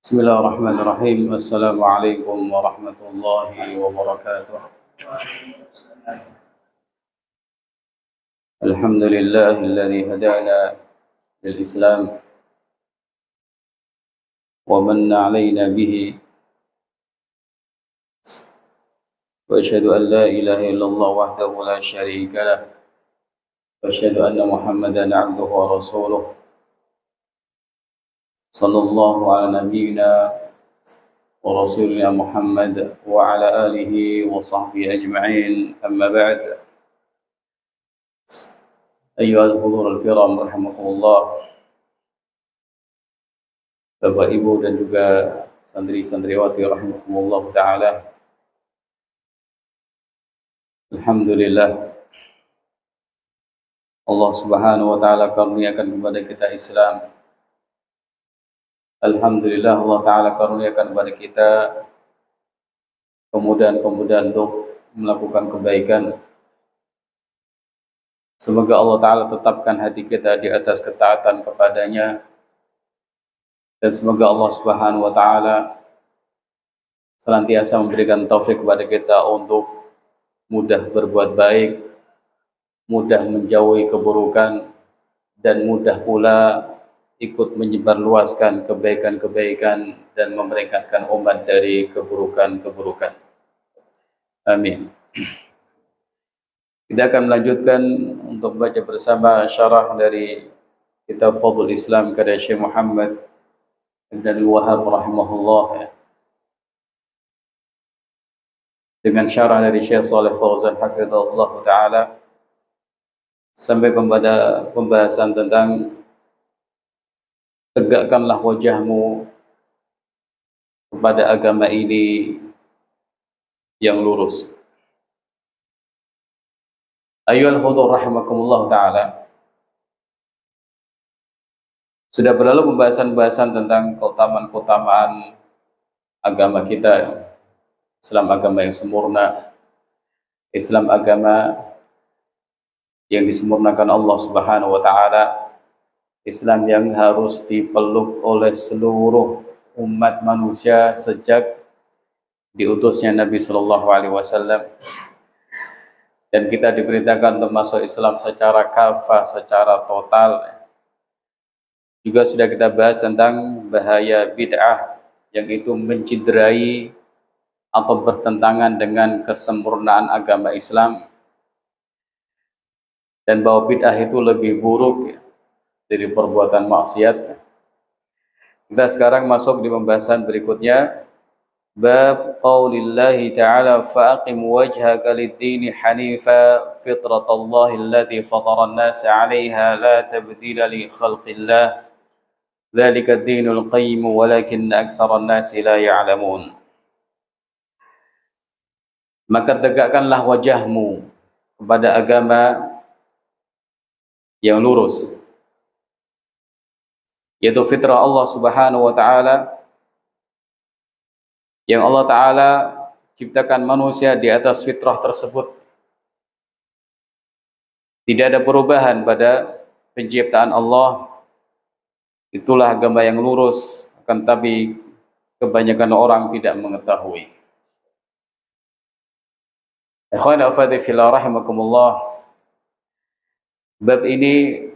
بسم الله الرحمن الرحيم. السلام عليكم ورحمة الله وبركاته. الحمد لله الذي هدانا للإسلام ومن علينا به، وأشهد أن لا إله إلا الله وحده لا شريك له، وأشهد أن محمدا عبده ورسوله، صلى الله على نبينا ورسولنا محمد وعلى آله وصحبه أجمعين. أما بعد، أيها الحضور الكرام رحمكم الله, Bapak Ibu dan juga santri-santriwati rahimakumullah ta'ala. Alhamdulillah, Allah subhanahu wa ta'ala karuniakan kepada kita Islam. Alhamdulillah, Allah ta'ala karuniakan kepada kita kemudahan-kemudahan untuk melakukan kebaikan. Semoga Allah ta'ala tetapkan hati kita di atas ketaatan kepadanya, dan semoga Allah subhanahu wa ta'ala senantiasa memberikan taufik kepada kita untuk mudah berbuat baik, mudah menjauhi keburukan, dan mudah pula ikut menyebarluaskan kebaikan-kebaikan dan memperingatkan umat dari keburukan-keburukan. Amin. Kita akan melanjutkan untuk baca bersama syarah dari kitab Fadlul Islam karya Syekh Muhammad Ibn Al-Wahhab rahimahullah, dengan syarah dari Syekh Shalih Fauzan hafizahullah ta'ala, sampai pada pembahasan tentang tegakkanlah wajahmu kepada agama ini yang lurus. Ayyuhal hudur rahimakumullah ta'ala, sudah berlalu pembahasan-pembahasan tentang keutamaan-keutamaan agama kita. Islam agama yang sempurna, Islam agama yang disempurnakan Allah subhanahu wa ta'ala, Islam yang harus dipeluk oleh seluruh umat manusia sejak diutusnya Nabi Shallallahu Alaihi Wasallam, dan kita diperintahkan untuk masuk Islam secara kafah, secara total. Juga sudah kita bahas tentang bahaya bid'ah, yang itu menciderai atau bertentangan dengan kesempurnaan agama Islam, dan bahwa bid'ah itu lebih buruk dari perbuatan maksiat. Kita sekarang masuk di pembahasan berikutnya, bab qaulillahi ta'ala fa'aqim wajhaka lid-dini hanifa fitratallahi allati fatara an-nasa 'alayha la tabdila li khalqillah dzalika ad-dinul qayyim walakinna aktsaran nasi la ya'lamun. Maka tegakkanlah wajahmu kepada agama yang lurus, yaitu fitrah Allah subhanahu wa ta'ala, yang Allah ta'ala ciptakan manusia di atas fitrah tersebut. Tidak ada perubahan pada penciptaan Allah. Itulah agama yang lurus, akan tapi kebanyakan orang tidak mengetahui. Ikhwan afadhi fillah rahimakumullah, bab ini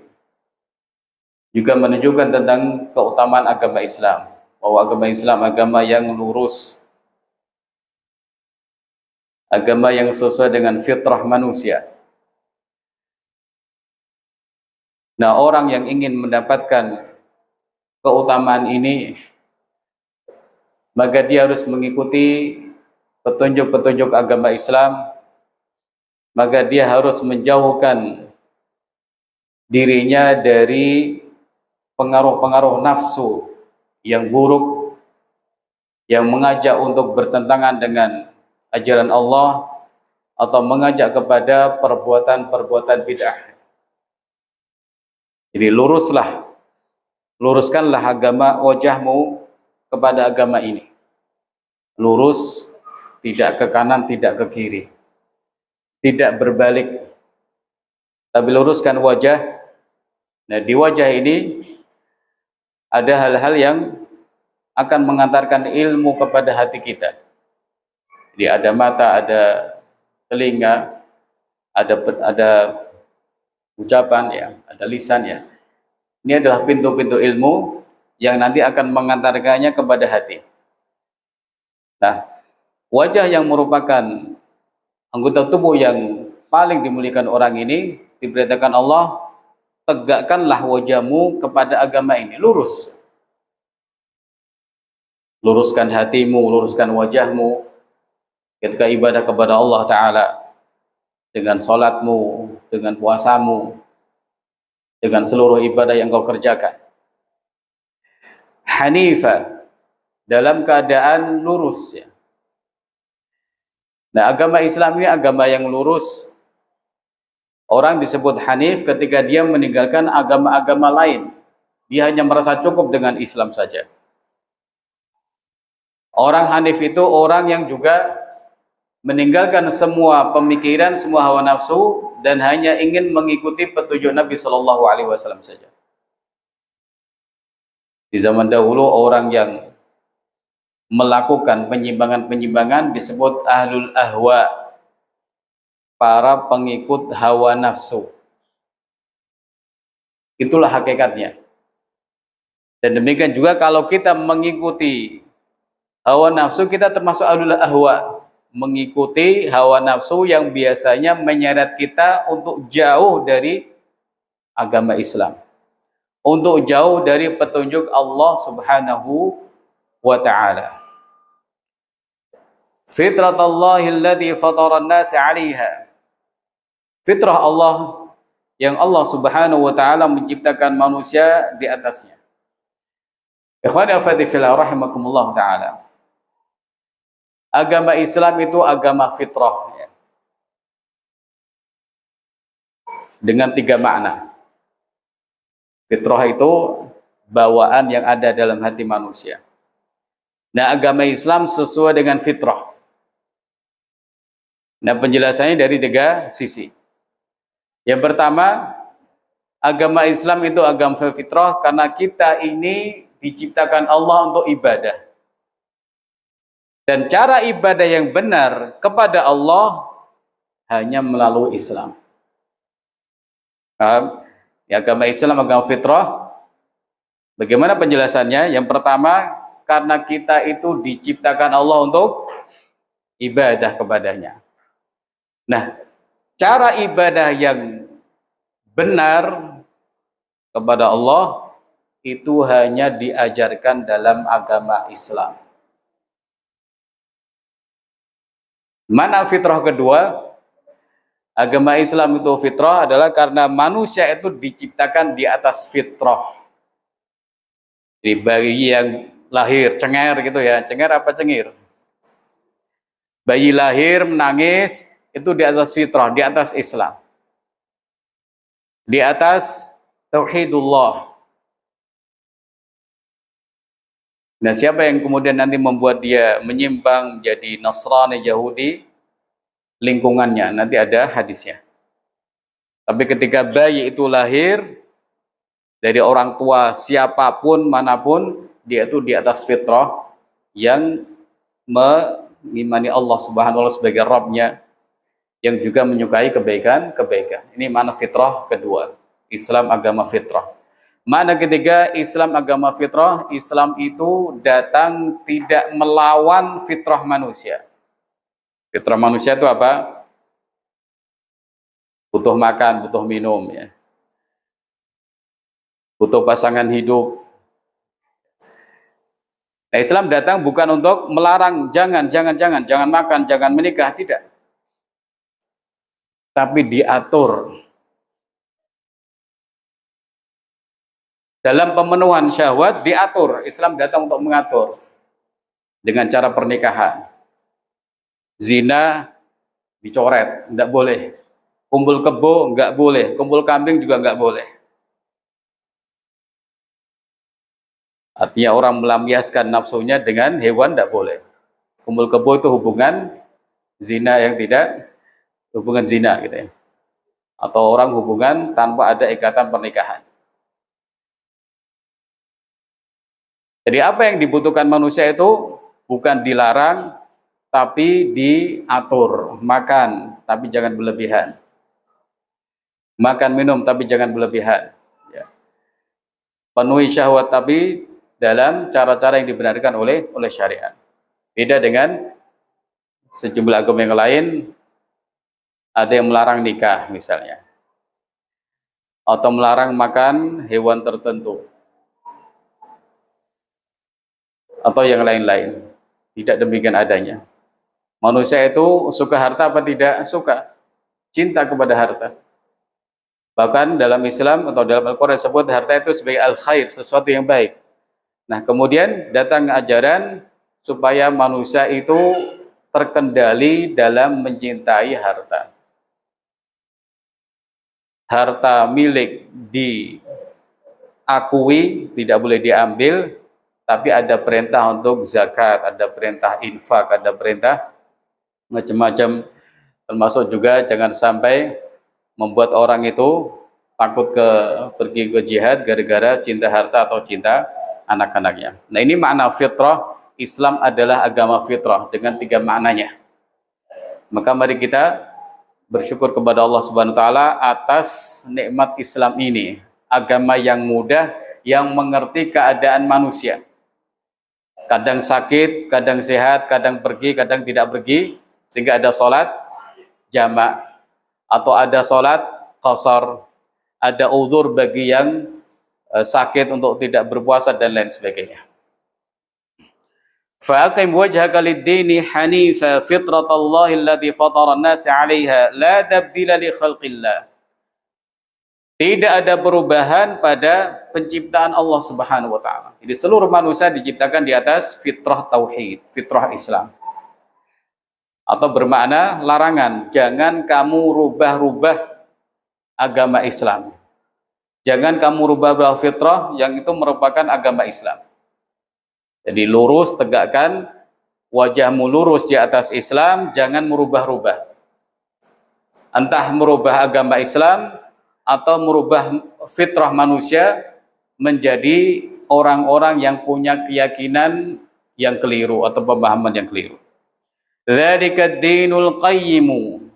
juga menunjukkan tentang keutamaan agama Islam, bahwa agama Islam agama yang lurus, agama yang sesuai dengan fitrah manusia. Nah, orang yang ingin mendapatkan keutamaan ini, maka dia harus mengikuti petunjuk-petunjuk agama Islam, maka dia harus menjauhkan dirinya dari pengaruh-pengaruh nafsu yang buruk, yang mengajak untuk bertentangan dengan ajaran Allah atau mengajak kepada perbuatan-perbuatan bid'ah. Jadi luruskanlah agama, wajahmu kepada agama ini. Lurus, tidak ke kanan, tidak ke kiri, tidak berbalik, tapi luruskan wajah. Nah, di wajah ini ada hal-hal yang akan mengantarkan ilmu kepada hati kita. Jadi ada mata, ada telinga, ada ucapan ya, ada lisan ya. Ini adalah pintu-pintu ilmu yang nanti akan mengantarkannya kepada hati. Nah, wajah yang merupakan anggota tubuh yang paling dimuliakan orang ini, diperintahkan Allah, tegakkanlah wajahmu kepada agama ini, lurus. Luruskan hatimu, luruskan wajahmu ketika ibadah kepada Allah Ta'ala, dengan salatmu, dengan puasamu, dengan seluruh ibadah yang kau kerjakan. Hanifa, dalam keadaan lurus ya. Nah, agama Islam ini agama yang lurus. Orang disebut Hanif ketika dia meninggalkan agama-agama lain. Dia hanya merasa cukup dengan Islam saja. Orang Hanif itu orang yang juga meninggalkan semua pemikiran, semua hawa nafsu, dan hanya ingin mengikuti petunjuk Nabi Shallallahu Alaihi Wasallam saja. Di zaman dahulu orang yang melakukan penyimpangan-penyimpangan disebut ahlul ahwa, para pengikut hawa nafsu. Itulah hakikatnya. Dan demikian juga kalau kita mengikuti hawa nafsu, kita termasuk ahlul ahwa, mengikuti hawa nafsu yang biasanya menyeret kita untuk jauh dari agama Islam, untuk jauh dari petunjuk Allah Subhanahu wa ta'ala. Fitratallahi allati fatara an-nas 'alaiha. Fitrah Allah yang Allah Subhanahu wa ta'ala menciptakan manusia di atasnya. Ikhwani fillah rahimakumullah ta'ala. Agama Islam itu agama fitrah ya. Dengan 3 makna. Fitrah itu bawaan yang ada dalam hati manusia. Nah, agama Islam sesuai dengan fitrah. Nah, penjelasannya dari 3 sisi. Yang pertama, agama Islam itu agama fitrah karena kita ini diciptakan Allah untuk ibadah. Dan cara ibadah yang benar kepada Allah hanya melalui Islam. Paham? Ya, agama Islam agama fitrah. Bagaimana penjelasannya? Yang pertama, karena kita itu diciptakan Allah untuk ibadah kepadanya. Nah, cara ibadah yang benar kepada Allah itu hanya diajarkan dalam agama Islam. Mana fitrah kedua? Agama Islam itu fitrah adalah karena manusia itu diciptakan di atas fitrah. Jadi bayi yang lahir cengar gitu ya, cengar apa cengir? Bayi lahir menangis itu di atas fitrah, di atas Islam, di atas tauhidullah. Nah, siapa yang kemudian nanti membuat dia menyimpang jadi Nasrani, Yahudi, lingkungannya, nanti ada hadisnya. Tapi ketika bayi itu lahir dari orang tua siapapun, manapun, dia itu di atas fitrah yang mengimani Allah Subhanahu wa ta'ala sebagai Rabbnya, yang juga menyukai kebaikan-kebaikan. Ini mana fitrah kedua. Islam agama fitrah. Mana ketiga, Islam agama fitrah, Islam itu datang tidak melawan fitrah manusia. Fitrah manusia itu apa? Butuh makan, butuh minum ya. Butuh pasangan hidup. Nah, Islam datang bukan untuk melarang jangan makan, jangan menikah, tidak. Tapi diatur. Dalam pemenuhan syahwat diatur. Islam datang untuk mengatur dengan cara pernikahan. Zina dicoret, tidak boleh. Kumpul kebo nggak boleh, kumpul kambing juga nggak boleh. Artinya orang melampiaskan nafsunya dengan hewan tidak boleh. Kumpul kebo itu hubungan zina yang tidak hubungan zina gitu ya. Atau orang hubungan tanpa ada ikatan pernikahan. Jadi apa yang dibutuhkan manusia itu bukan dilarang, tapi diatur. Makan, tapi jangan berlebihan. Makan minum, tapi jangan berlebihan. Ya. Penuhi syahwat, tapi dalam cara-cara yang dibenarkan oleh syariat. Beda dengan sejumlah agama yang lain, ada yang melarang nikah misalnya, atau melarang makan hewan tertentu, atau yang lain-lain. Tidak demikian adanya. Manusia itu suka harta apa tidak? Suka. Cinta kepada harta. Bahkan dalam Islam atau dalam Al-Quran disebut harta itu sebagai al-khair, sesuatu yang baik. Nah, kemudian datang ajaran supaya manusia itu terkendali dalam mencintai harta. Harta milik diakui, tidak boleh diambil, tapi ada perintah untuk zakat, ada perintah infak, ada perintah macam-macam, termasuk juga jangan sampai membuat orang itu takut pergi ke jihad gara-gara cinta harta atau cinta anak-anaknya. Nah, ini makna fitrah. Islam adalah agama fitrah dengan 3 maknanya. Maka mari kita bersyukur kepada Allah Subhanahu wa taala atas nikmat Islam ini, agama yang mudah, yang mengerti keadaan manusia. Kadang sakit, kadang sehat, kadang pergi, kadang tidak pergi, sehingga ada sholat jamak, atau ada sholat qasar, ada udzur bagi yang sakit untuk tidak berpuasa dan lain sebagainya. Fa'aqim wajhaka lid-dini hanifa fitratallahi allati fatara an-nasa 'alaiha la tabdila li khalqillah. Tidak ada perubahan pada penciptaan Allah Subhanahu wa taala. Jadi seluruh manusia diciptakan di atas fitrah tauhid, fitrah Islam. Atau bermakna larangan, jangan kamu rubah-rubah agama Islam. Jangan kamu rubah-rubah fitrah yang itu merupakan agama Islam. Jadi lurus, tegakkan wajahmu lurus di atas Islam, jangan merubah-rubah. Entah merubah agama Islam atau merubah fitrah manusia menjadi orang-orang yang punya keyakinan yang keliru atau pemahaman yang keliru. Dzalika ad-dinul qayyimu.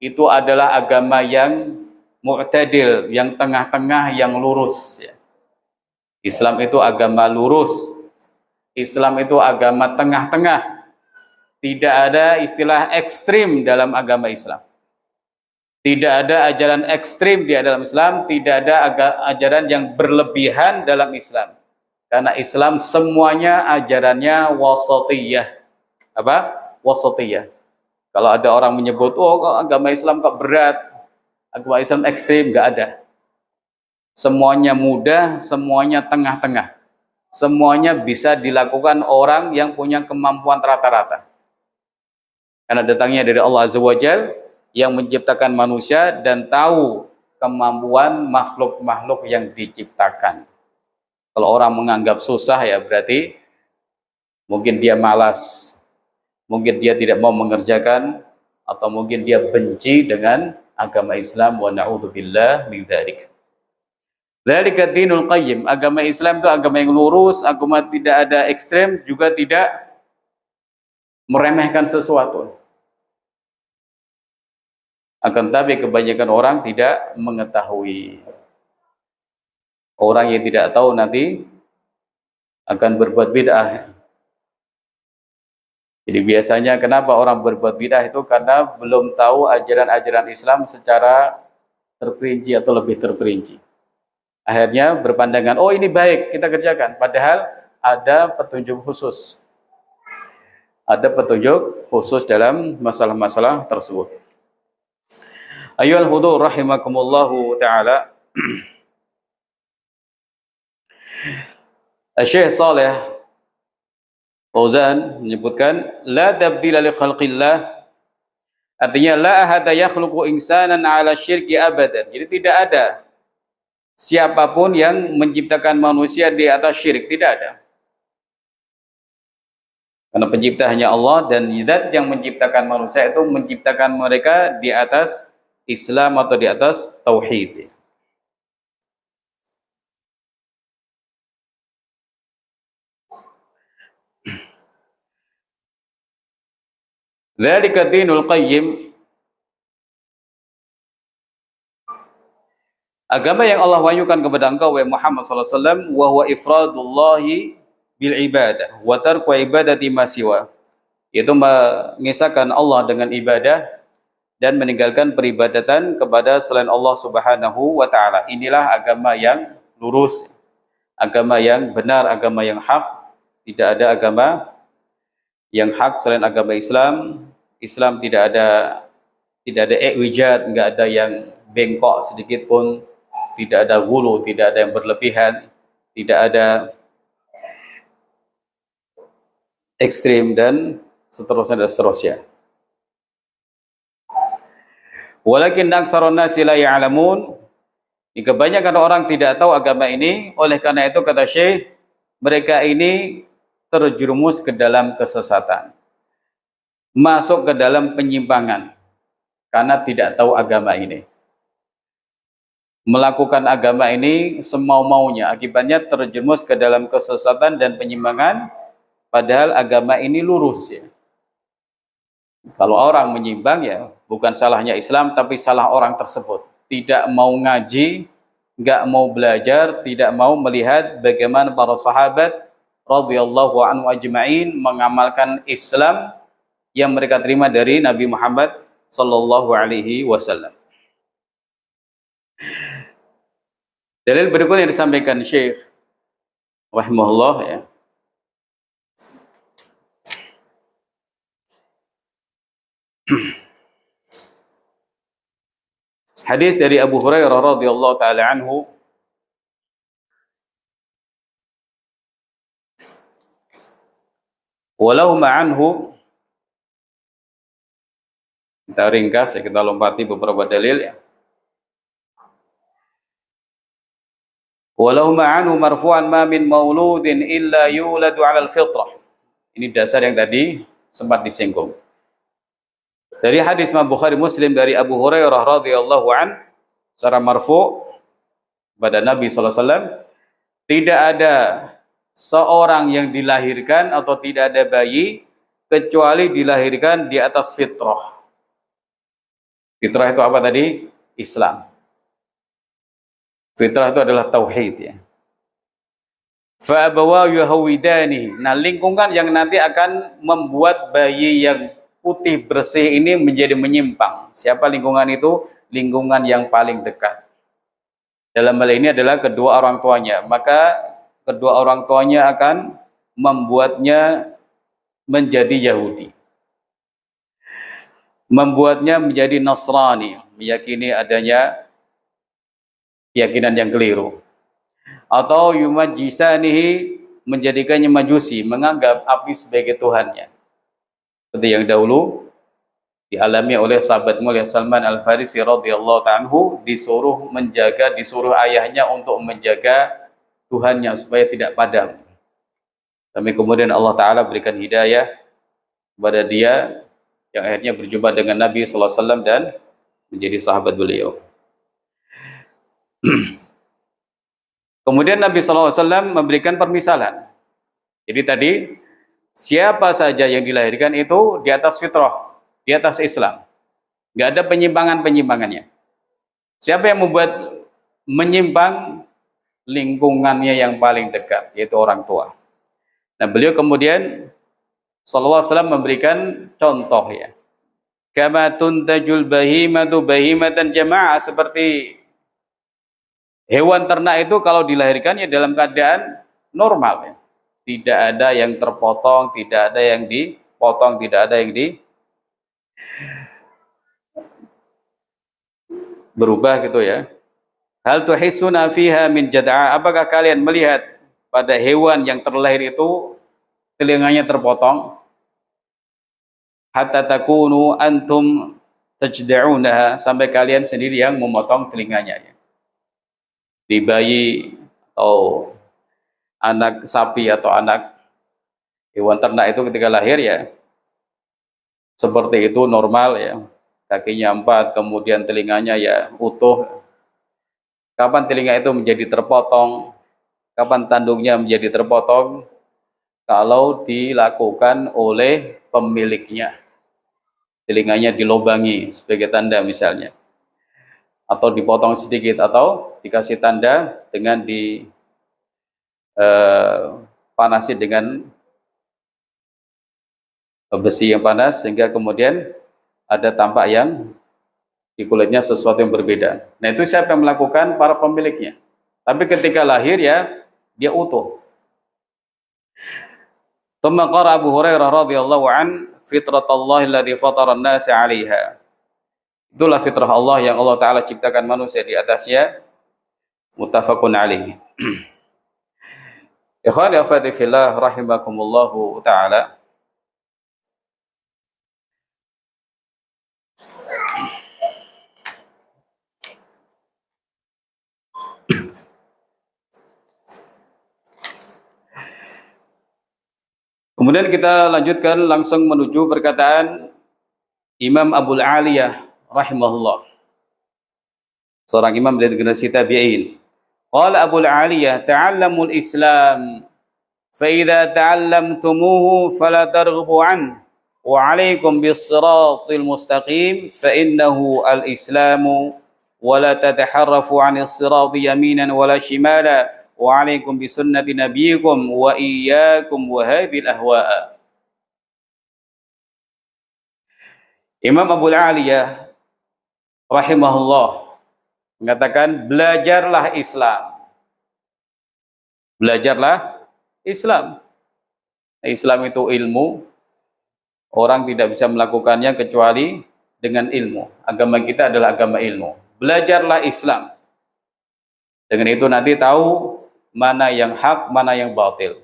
Itu adalah agama yang mu'tadil, yang tengah-tengah, yang lurus. Islam itu agama lurus. Islam itu agama tengah-tengah. Tidak ada istilah ekstrim dalam agama Islam. Tidak ada ajaran ekstrim di dalam Islam. Tidak ada ajaran yang berlebihan dalam Islam. Karena Islam semuanya ajarannya wasatiyah. Apa? Wasatiyah. Kalau ada orang menyebut, oh agama Islam kok berat, agama Islam ekstrim, nggak ada. Semuanya mudah, semuanya tengah-tengah. Semuanya bisa dilakukan orang yang punya kemampuan rata-rata. Karena datangnya dari Allah Azza wa Jalla yang menciptakan manusia dan tahu kemampuan makhluk-makhluk yang diciptakan. Kalau orang menganggap susah ya berarti mungkin dia malas, mungkin dia tidak mau mengerjakan, atau mungkin dia benci dengan agama Islam, wa na'udzubillah min dzalik. Dzalika dinul qayyim, agama Islam itu agama yang lurus, agama tidak ada ekstrem, juga tidak meremehkan sesuatu. Akan tapi kebanyakan orang tidak mengetahui. Orang yang tidak tahu nanti akan berbuat bid'ah. Jadi biasanya kenapa orang berbuat bid'ah itu karena belum tahu ajaran-ajaran Islam secara terperinci atau lebih terperinci. Akhirnya berpandangan, oh ini baik, kita kerjakan. Padahal ada petunjuk khusus. Ada petunjuk khusus dalam masalah-masalah tersebut. Ayyuhal hudur rahimakumullahu ta'ala. Syekh Saleh Fauzan menyebutkan, la tabdila li khalqillah. Artinya, la ahada yakhluqu insanan ala syirki abadan. Jadi tidak ada siapapun yang menciptakan manusia di atas syirik, tidak ada. Karena pencipta hanya Allah, dan zat yang menciptakan manusia itu menciptakan mereka di atas Islam atau di atas tauhid. Dzalika dinul qayyim. Agama yang Allah wahyukan kepada engkau wahai Muhammad sallallahu alaihi wasallam wa huwa ifradullahi bil ibadah wa tarku ibadati ma siwa. Yaitu mengisahkan Allah dengan ibadah dan meninggalkan peribadatan kepada selain Allah Subhanahu wa taala. Inilah agama yang lurus, agama yang benar, agama yang hak. Tidak ada agama yang hak selain agama Islam. Islam tidak ada i'wijad, enggak ada yang bengkok sedikit pun, tidak ada gulu, tidak ada yang berlebihan, tidak ada ekstrim dan seterusnya. Walakin aktsarun nasi la ya'lamun. Kebanyakan orang tidak tahu agama ini, oleh karena itu kata Syekh, mereka ini terjerumus ke dalam kesesatan, masuk ke dalam penyimpangan karena tidak tahu agama ini. Melakukan agama ini semau-maunya, akibatnya terjerumus ke dalam kesesatan dan penyimpangan, padahal agama ini lurus ya. Kalau orang menyimpang ya bukan salahnya Islam, tapi salah orang tersebut. Tidak mau ngaji, nggak mau belajar, tidak mau melihat bagaimana para sahabat radhiyallahu anhu ajma'in mengamalkan Islam yang mereka terima dari Nabi Muhammad sallallahu alaihi wasallam. Dalil berikutnya yang disampaikan Syekh rahimahullah ya. Hadis dari Abu Hurairah radhiyallahu taala anhu, walau ma'anhu, kita ringkas ya, kita lompati beberapa dalil ya. Walau ma'anhu marfu'an ma min mauludin illa yuladu 'ala al-fitrah. Ini dasar yang tadi sempat disinggung. Dari hadis Imam Bukhari Muslim dari Abu Hurairah radhiyallahu an secara marfu' pada Nabi sallallahu alaihi wasallam, tidak ada seorang yang dilahirkan atau tidak ada bayi kecuali dilahirkan di atas fitrah. Fitrah itu apa tadi? Islam. Fitrah itu adalah tauhid ya. Fa abawahu yuhawidani. Nah, lingkungan yang nanti akan membuat bayi yang putih bersih ini menjadi menyimpang. Siapa lingkungan itu? Lingkungan yang paling dekat. Dalam hal ini adalah kedua orang tuanya. Maka kedua orang tuanya akan membuatnya menjadi Yahudi. Membuatnya menjadi Nasrani, meyakini adanya keyakinan yang keliru. Atau yumajjisanihi, menjadikannya majusi, menganggap api sebagai Tuhannya. Seperti yang dahulu dialami oleh sahabat mulia Salman Al-Farisi radhiyallahu ta'ala, disuruh ayahnya untuk menjaga Tuhannya supaya tidak padam. Tapi kemudian Allah Ta'ala berikan hidayah kepada dia, yang akhirnya berjumpa dengan Nabi sallallahu alaihi wasallam dan menjadi sahabat beliau. Kemudian Nabi sallallahu alaihi wasallam memberikan permisalan. Jadi tadi siapa saja yang dilahirkan itu di atas fitrah, di atas Islam. Nggak ada penyimpangan-penyimpangannya. Siapa yang membuat menyimpang? Lingkungannya yang paling dekat, yaitu orang tua. Nah, beliau kemudian sallallahu alaihi wasallam memberikan contoh ya. Kama tuntajul bahimatu bahimatan jama'ah, seperti hewan ternak itu kalau dilahirkannya dalam keadaan normal ya. Tidak ada yang terpotong, tidak ada yang dipotong, tidak ada yang berubah gitu ya. Hal tuhissuna fiha min jad'a, apakah kalian melihat pada hewan yang terlahir itu telinganya terpotong? Hatta takunu antum tajda'unaha, sampai kalian sendiri yang memotong telinganya ya. Di bayi atau anak sapi atau anak hewan ternak itu ketika lahir ya seperti itu normal ya, kakinya 4, kemudian telinganya ya utuh. Kapan telinga itu menjadi terpotong? Kapan tanduknya menjadi terpotong? Kalau dilakukan oleh pemiliknya. telinganya dilobangi sebagai tanda misalnya, atau dipotong sedikit, atau dikasih tanda dengan panasi dengan besi yang panas sehingga kemudian ada tampak yang di kulitnya sesuatu yang berbeda. Nah, itu siapa yang melakukan? Para pemiliknya. Tapi ketika lahir ya dia utuh. Tsumma qara Abu Hurairah radhiyallahu an fitratallahi allati fatara an-nasa 'alaiha. Itulah fitrah Allah yang Allah taala ciptakan manusia di atasnya. Muttafaqun alaihi. Ikhwani akhwati fillah rahimakumullahu taala. Kemudian kita lanjutkan langsung menuju perkataan Imam Abul Aliyah rahimahullah, seorang imam dari generasi tabi'in. Qala Abul Aliyah, ta'allamul Islam fa idza ta'allamtumuhu fala targhabu an wa 'alaikum bis-siratil mustaqim fa innahu al-islamu wa la tataharrafu 'anis sirati yaminan wa la shimala wa 'alaikum bi sunnati nabiyikum wa iyyakum wa hadhil ahwa'a. Imam Abul Aliyah rahimahullah mengatakan, belajarlah Islam. Belajarlah Islam. Islam itu ilmu. Orang tidak bisa melakukannya kecuali dengan ilmu. Agama kita adalah agama ilmu. Belajarlah Islam. Dengan itu nanti tahu mana yang hak, mana yang batil.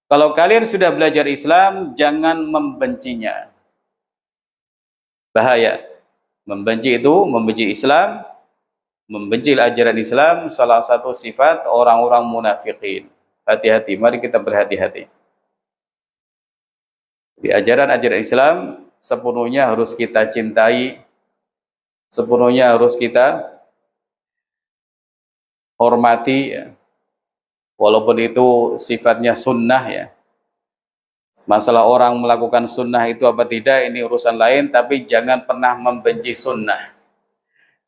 Kalau kalian sudah belajar Islam, jangan membencinya. Bahaya. Membenci itu, membenci Islam, membenci ajaran Islam, salah satu sifat orang-orang munafikin. Hati-hati, mari kita berhati-hati. Di ajaran-ajaran Islam sepenuhnya harus kita cintai, sepenuhnya harus kita hormati, ya. Walaupun itu sifatnya sunnah ya. Masalah orang melakukan sunnah itu apa tidak, ini urusan lain, tapi jangan pernah membenci sunnah.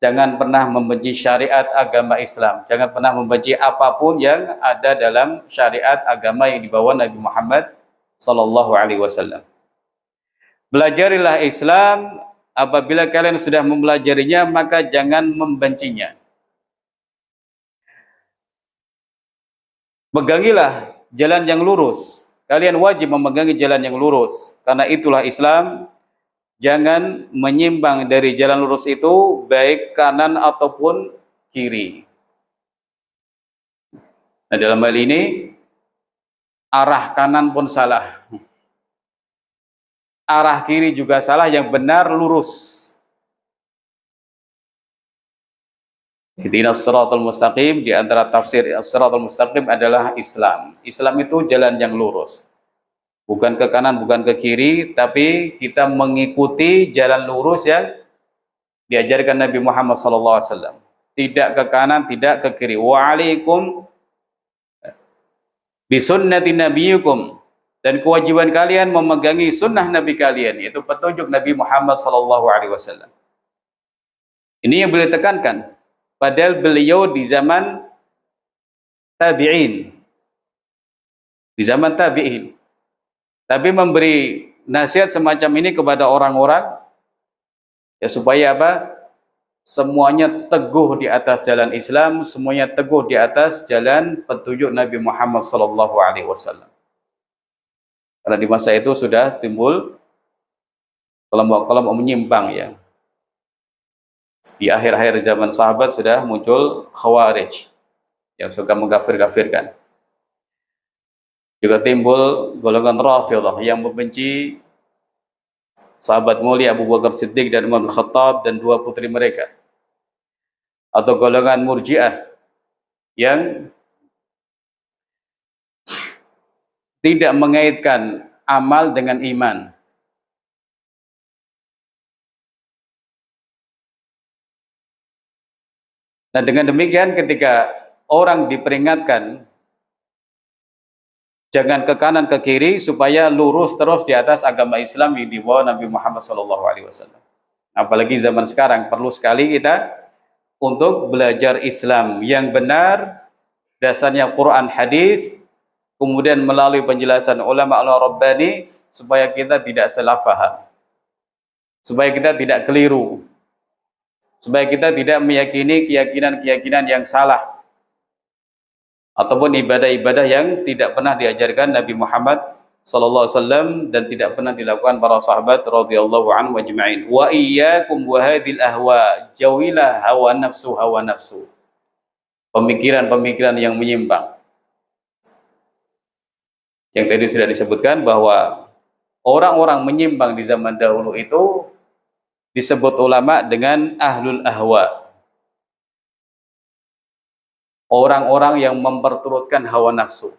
Jangan pernah membenci syariat agama Islam. Jangan pernah membenci apapun yang ada dalam syariat agama yang dibawa Nabi Muhammad sallallahu alaihi wasallam. Belajarilah Islam, apabila kalian sudah mempelajarinya maka jangan membencinya. Pegangilah jalan yang lurus. Kalian wajib memegangi jalan yang lurus, karena itulah Islam. Jangan menyimpang dari jalan lurus itu, baik kanan ataupun kiri. Nah, dalam hal ini arah kanan pun salah, arah kiri juga salah, yang benar lurus. Ihdinas siratal mustaqim, di antara tafsir as-siratal mustaqim adalah Islam. Islam itu jalan yang lurus. Bukan ke kanan, bukan ke kiri, tapi kita mengikuti jalan lurus yang diajarkan Nabi Muhammad SAW. Tidak ke kanan, tidak ke kiri. Wa alaikum bisunnati nabiyyikum, dan kewajiban kalian memegangi sunnah Nabi kalian, yaitu petunjuk Nabi Muhammad SAW. Ini yang beliau tekankan. Padahal beliau di zaman tabi'in. Di zaman tabi'in. Tapi memberi nasihat semacam ini kepada orang-orang ya, supaya apa? Semuanya teguh di atas jalan Islam, semuanya teguh di atas jalan petunjuk Nabi Muhammad SAW. Karena di masa itu sudah timbul kelompok-kelompok menyimpang ya. Di akhir-akhir zaman sahabat sudah muncul Khawarij yang suka mengkafir-kafirkan. Juga timbul golongan Rafidhah yang membenci sahabat mulia Abu Bakar Siddiq dan Umar bin Khattab dan dua putri mereka. Atau golongan Murji'ah yang tidak mengaitkan amal dengan iman. Nah, dengan demikian ketika orang diperingatkan Jangan ke kanan ke kiri, supaya lurus terus di atas agama Islam yang dibawa Nabi Muhammad SAW. Apalagi zaman sekarang, perlu sekali kita untuk belajar Islam yang benar, dasarnya Quran hadis, kemudian melalui penjelasan ulama-ulama Rabbani, supaya kita tidak salah faham, supaya kita tidak keliru, supaya kita tidak meyakini keyakinan-keyakinan yang salah, ataupun ibadah-ibadah yang tidak pernah diajarkan Nabi Muhammad sallallahu alaihi wasallam dan tidak pernah dilakukan para sahabat radhiyallahu anhum ajma'in. Wa iyyakum wa hadhil ahwa, jauhilah hawa nafsu, pemikiran-pemikiran yang menyimpang. Yang tadi sudah disebutkan bahwa orang-orang menyimpang di zaman dahulu itu disebut ulama dengan ahlul ahwa, orang-orang yang memperturutkan hawa nafsu.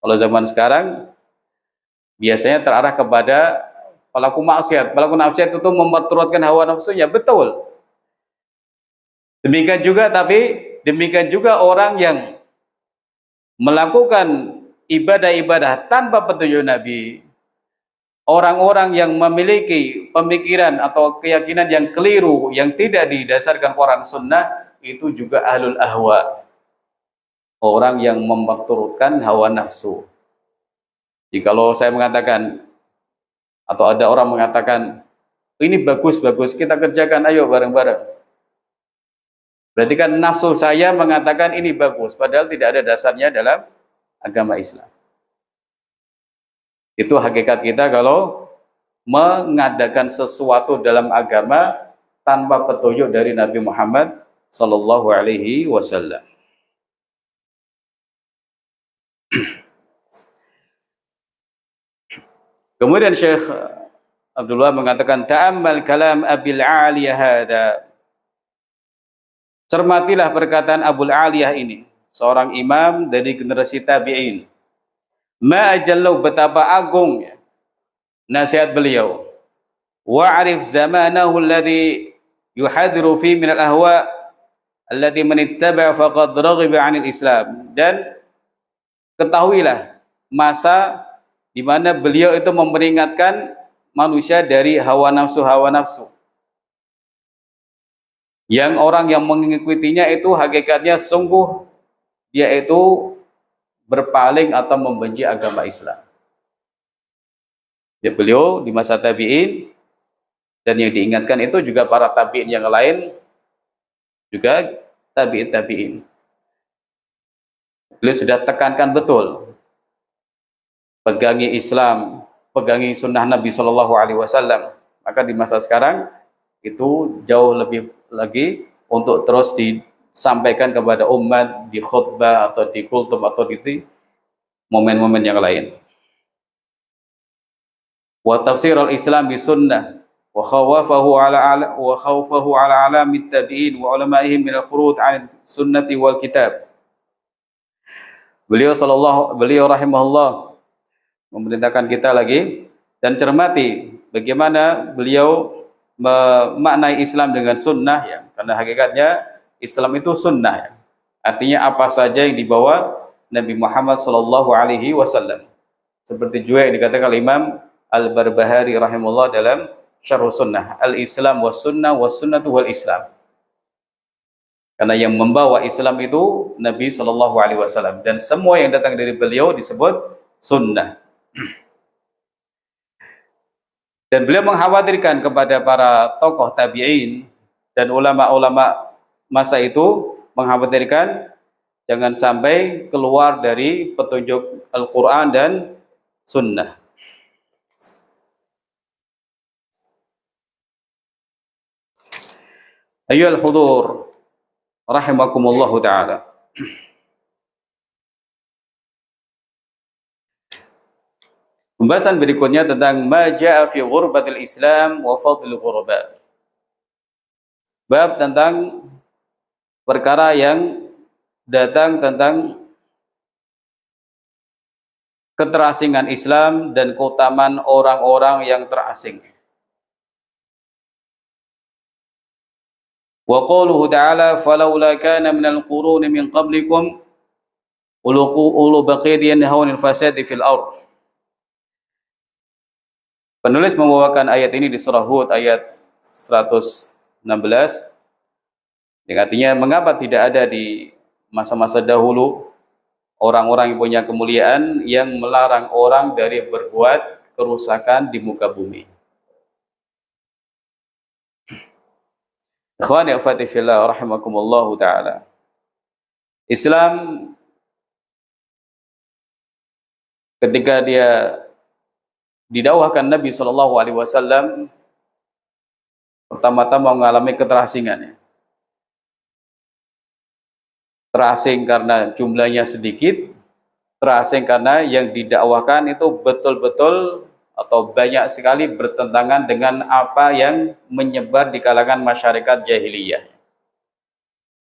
Kalau zaman sekarang biasanya terarah kepada pelaku maksiat. Pelaku maksiat itu memperturutkan hawa nafsunya, betul. Demikian juga orang yang melakukan ibadah-ibadah tanpa petunjuk Nabi. Orang-orang yang memiliki pemikiran atau keyakinan yang keliru, yang tidak didasarkan Quran Sunnah, itu juga ahlul ahwa, orang yang memperturutkan hawa nafsu. Jikalau saya mengatakan, atau ada orang mengatakan, ini bagus-bagus, kita kerjakan, ayo bareng-bareng. Berarti kan nafsu saya mengatakan ini bagus, padahal tidak ada dasarnya dalam agama Islam. Itu hakikat kita kalau mengadakan sesuatu dalam agama tanpa petunjuk dari Nabi Muhammad sallallahu alaihi wasallam. Kemudian Syekh Abdullah mengatakan, ta'ammal kalam Abil Aliyah hadha. Cermatilah perkataan Abul Aliyah ini, seorang imam dari generasi tabi'in. Ma ajallu, betapa agung nasihat beliau. Wa'arif zamanahu alladhi yuhadiru fi min al-ahwa alladhi man ittaba' faqad raghiba 'anil Islam. Dan ketahuilah masa di mana beliau itu memperingatkan manusia dari hawa nafsu. Yang orang yang mengikutinya itu hakikatnya sungguh dia itu berpaling atau membenci agama Islam. Ya, beliau di masa tabi'in, dan yang diingatkan itu juga para tabi'in yang lain, juga tabi'in. Beliau sudah tekankan betul, pegangi Islam, pegangi sunnah Nabi Shallallahu Alaihi Wasallam. Maka di masa sekarang itu jauh lebih lagi untuk terus disampaikan kepada umat di khutbah atau di kultum atau di momen-momen yang lain. Wa tafsir al-Islam bi sunnah wa khawfahu ala alamit tabi'in wa ulama'ihim min al-khurud 'an sunnati wal kitab. Beliau rahimahullah memerintahkan kita lagi dan cermati bagaimana beliau memaknai Islam dengan sunnah, ya. Karena hakikatnya Islam itu sunnah, ya. Artinya apa saja yang dibawa Nabi Muhammad sallallahu alaihi wasallam. Seperti juga yang dikatakan Imam Al-Barbahari rahimahullah dalam Syarh Sunnah, Al-Islam was sunnatu wal Islam. Karena yang membawa Islam itu Nabi sallallahu alaihi wasallam, dan semua yang datang dari beliau disebut sunnah. Dan beliau mengkhawatirkan kepada para tokoh tabi'in dan ulama-ulama masa itu, mengkhawatirkan jangan sampai keluar dari petunjuk Al-Quran dan Sunnah. Ayyuhal hudur rahimakumullahu ta'ala. Pembahasan berikutnya tentang ma ja'a fi ghurbatil Islam wa fadlil ghurba. Bab tentang perkara yang datang tentang keterasingan Islam dan keutamaan orang-orang yang terasing. Wa qauluhu ta'ala falaula kana minal quruni min qablikum ulu baqiyin hawanil fasadi fil ard. Penulis membawakan ayat ini di surah Hud ayat 116 yang artinya mengapa tidak ada di masa-masa dahulu orang-orang yang punya kemuliaan yang melarang orang dari berbuat kerusakan di muka bumi. Ikhwani akhwati fillah rahimakumullahu taala. Islam ketika dia didakwahkan Nabi Shallallahu Alaihi Wasallam pertama-tama mengalami keterasingannya. Terasing karena jumlahnya sedikit, terasing karena yang didakwahkan itu betul-betul atau banyak sekali bertentangan dengan apa yang menyebar di kalangan masyarakat jahiliyah.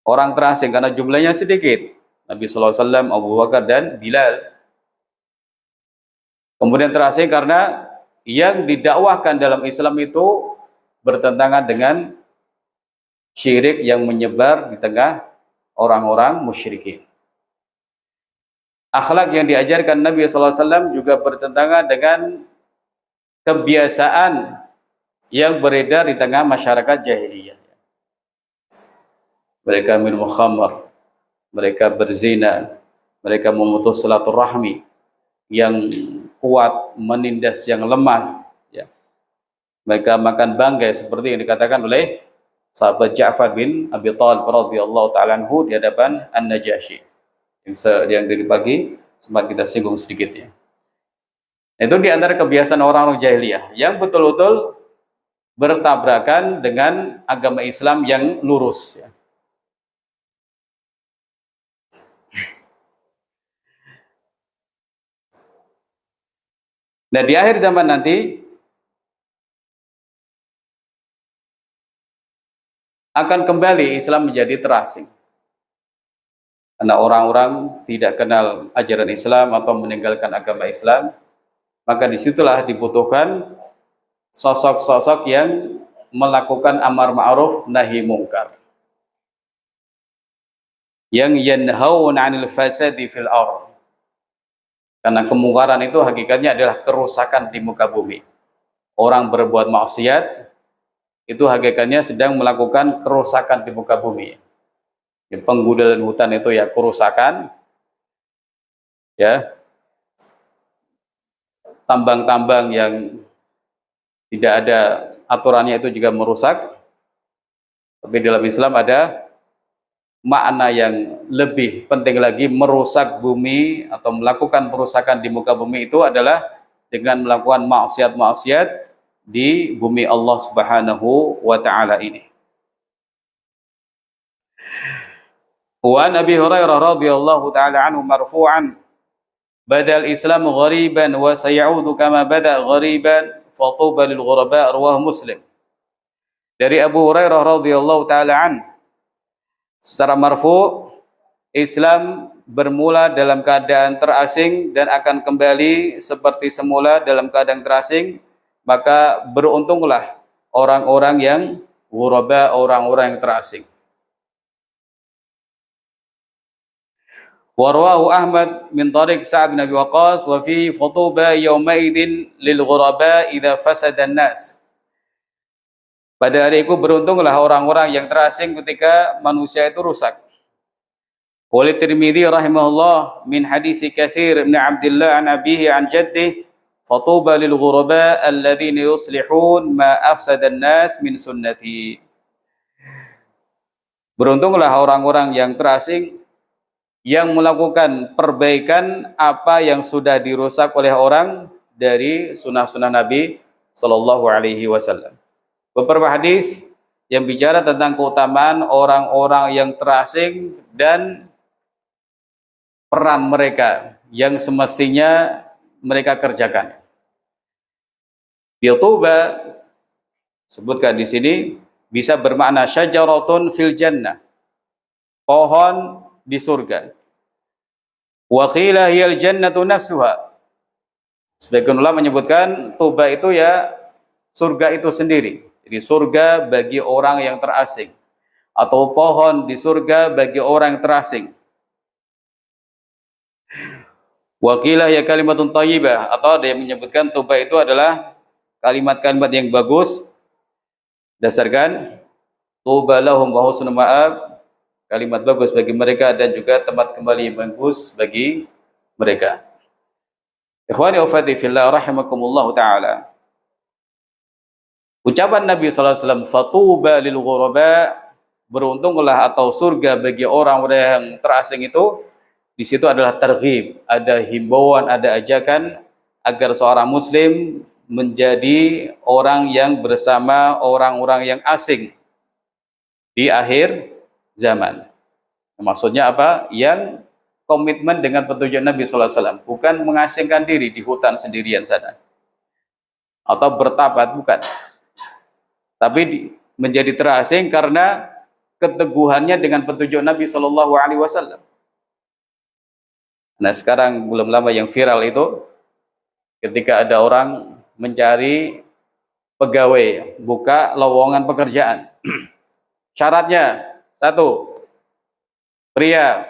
Orang terasing karena jumlahnya sedikit. Nabi Shallallahu Alaihi Wasallam, Abu Bakar dan Bilal. Kemudian terasing karena yang didakwahkan dalam Islam itu bertentangan dengan syirik yang menyebar di tengah orang-orang musyrikin. Akhlak yang diajarkan Nabi SAW juga bertentangan dengan kebiasaan yang beredar di tengah masyarakat jahiliyah. Mereka minum khamar, mereka berzina, mereka memutus silaturahmi, yang kuat menindas yang lemah, ya. Mereka makan bangkai seperti yang dikatakan oleh sahabat Ja'far bin Abi Thalib radhiyallahu taala anhu di hadapan An-Najasyi. Yang dari pagi sempat kita singgung sedikit, ya. Itu di antara kebiasaan orang-orang jahiliyah yang betul-betul bertabrakan dengan agama Islam yang lurus, ya. Nah, di akhir zaman nanti akan kembali Islam menjadi terasing. Karena orang-orang tidak kenal ajaran Islam atau meninggalkan agama Islam, maka disitulah dibutuhkan sosok-sosok yang melakukan amar ma'ruf nahi mungkar. Yang yanhauna 'anil fasadi fil ardh. Karena kemungkaran itu hakikatnya adalah kerusakan di muka bumi. Orang berbuat maksiat itu hakikatnya sedang melakukan kerusakan di muka bumi. Ya, penggudalan hutan itu ya kerusakan, ya. Tambang-tambang yang tidak ada aturannya itu juga merusak. Tapi dalam Islam ada makna yang lebih penting lagi, merusak bumi atau melakukan perusakan di muka bumi itu adalah dengan melakukan maksiat-maksiat di bumi Allah Subhanahu wa taala ini. Wa Nabi Hurairah radhiyallahu taala anhu marfu'an, badal Islam ghariban wa sayaudu kama bada ghariban fatuba lil ghuraba, rawahu Muslim. Dari Abu Hurairah radhiyallahu taala anhu secara marfu, Islam bermula dalam keadaan terasing dan akan kembali seperti semula dalam keadaan terasing, maka beruntunglah orang-orang yang ghuraba, orang-orang yang terasing. Wa rawahu Ahmad min tariq Sa'd bin Abi Waqqas wa fi futuba yaumaidin lil ghuraba idza fasada an-nas. Pada hari itu beruntunglah orang-orang yang terasing ketika manusia itu rusak. Wali Tirmidzi rahimahullah min hadits Katsir bin Abdullah an abihi an jaddih, fatuba lil ghuraba alladziina yuslihun ma afsada an-nas min sunnati. Beruntunglah orang-orang yang terasing yang melakukan perbaikan apa yang sudah dirusak oleh orang dari sunnah-sunnah Nabi sallallahu alaihi wasallam. Beberapa hadis yang bicara tentang keutamaan orang-orang yang terasing dan peran mereka yang semestinya mereka kerjakan. Biltuba sebutkan di sini bisa bermakna syajaratun fil jannah, pohon di surga. Wa qila hiyal jannatu nafsuha. Sebagian ulama menyebutkan tuba itu ya surga itu sendiri. Jadi surga bagi orang yang terasing, atau pohon di surga bagi orang yang terasing. Wakilah ya kalimatun thayyibah, atau ada yang menyebutkan toba itu adalah kalimat-kalimat yang bagus, dasarkan toba lahum wa husnul ma'ab, kalimat bagus bagi mereka dan juga tempat kembali yang bagus bagi mereka. Ikhwani wa akhwati fillah rahimakumullah taala. Ucapan Nabi sallallahu alaihi wasallam fatuba lil ghuraba, beruntunglah atau surga bagi orang-orang yang terasing itu, di situ adalah targhib, ada himbauan, ada ajakan agar seorang muslim menjadi orang yang bersama orang-orang yang asing di akhir zaman. Maksudnya apa? Yang komitmen dengan petunjuk Nabi sallallahu alaihi wasallam, bukan mengasingkan diri di hutan sendirian sana atau bertabat, bukan. Tapi menjadi terasing karena keteguhannya dengan petunjuk Nabi sallallahu alaihi wasallam. Nah, sekarang belum lama yang viral itu ketika ada orang mencari pegawai, buka lowongan pekerjaan. Syaratnya, 1, pria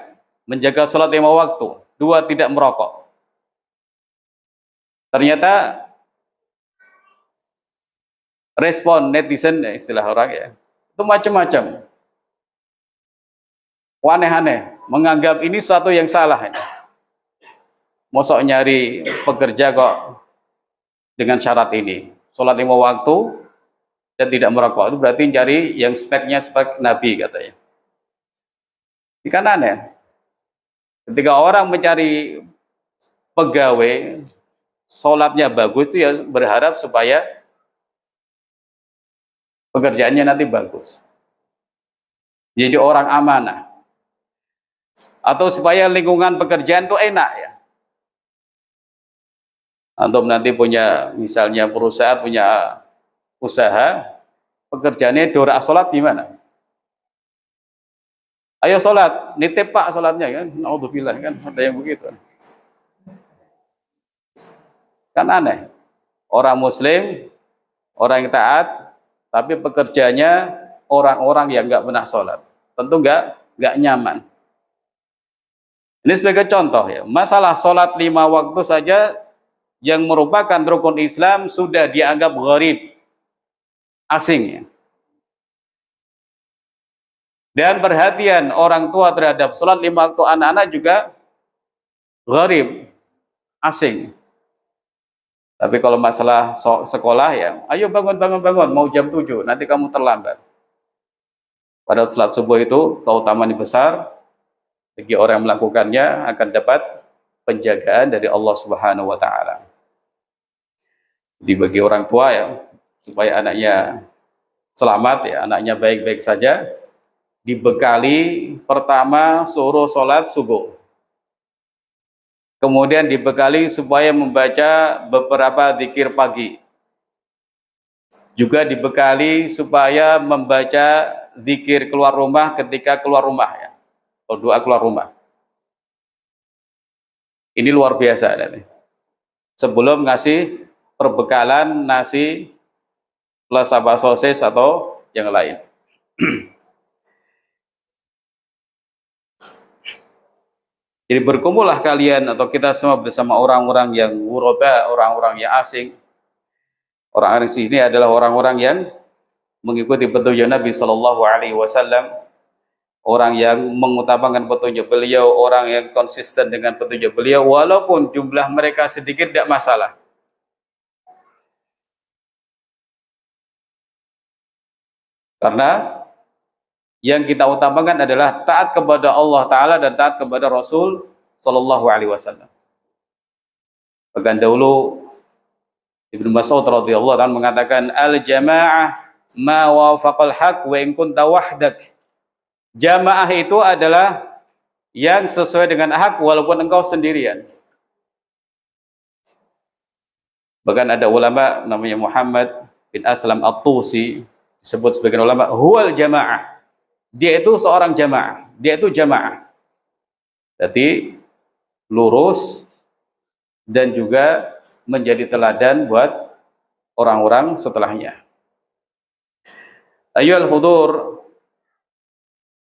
menjaga sholat 5 waktu, 2, tidak merokok. Ternyata respon netizen, istilah orang ya, itu macam-macam. Aneh-aneh, menganggap ini suatu yang salah. Mosok nyari pekerja kok dengan syarat ini, sholat 5 waktu dan tidak merokok, itu berarti cari yang speknya spek Nabi katanya. Ini kan aneh. Ketika orang mencari pegawai, sholatnya bagus, itu ya berharap supaya pekerjaannya nanti bagus, jadi orang amanah, atau supaya lingkungan pekerjaan itu enak ya. Antum nanti punya, misalnya perusahaan punya usaha, pekerjaannya dorak sholat gimana? Ayo sholat, nitip pak sholatnya kan, naudzubillah kan, ada yang begitu. Kan aneh, orang muslim, orang yang taat, tapi pekerjanya orang-orang yang nggak pernah sholat, tentu nggak nyaman. Ini sebagai contoh ya, masalah sholat 5 waktu saja yang merupakan rukun Islam sudah dianggap gharib, asing ya. Dan perhatian orang tua terhadap sholat 5 waktu anak-anak juga gharib, asing. Tapi kalau masalah sekolah ya, ayo bangun, mau jam 7, nanti kamu terlambat. Padahal sholat subuh itu keutamaan besar, bagi orang yang melakukannya akan dapat penjagaan dari Allah Subhanahu wa taala. Bagi orang tua ya, supaya anaknya selamat ya, anaknya baik-baik saja, dibekali pertama suruh sholat subuh, kemudian dibekali supaya membaca beberapa zikir pagi, juga dibekali supaya membaca zikir keluar rumah ketika keluar rumah ya, atau doa keluar rumah. Ini luar biasa nih. Sebelum ngasih perbekalan nasi plus apa sosis atau yang lain. Jadi berkumpullah kalian atau kita semua bersama orang-orang yang ghuraba, orang-orang yang asing. Orang-orang sini adalah orang-orang yang mengikuti petunjuk Nabi Shallallahu Alaihi Wasallam, orang yang mengutamakan petunjuk beliau, orang yang konsisten dengan petunjuk beliau, walaupun jumlah mereka sedikit tidak masalah. Karena yang kita utamakan adalah taat kepada Allah Ta'ala dan taat kepada Rasul Sallallahu Alaihi Wasallam. Bahkan dahulu Ibnu Mas'ud radhiyallahu anhu mengatakan, al-jamaah ma wafaqal haq wa in kunta wahdak. Jamaah itu adalah yang sesuai dengan hak walaupun engkau sendirian. Bahkan ada ulama namanya Muhammad bin Aslam At-Tusi, disebut sebagai ulama huwal jamaah. Dia itu seorang jamaah, dia itu jamaah. Jadi lurus dan juga menjadi teladan buat orang-orang setelahnya. Ayyuhal hudur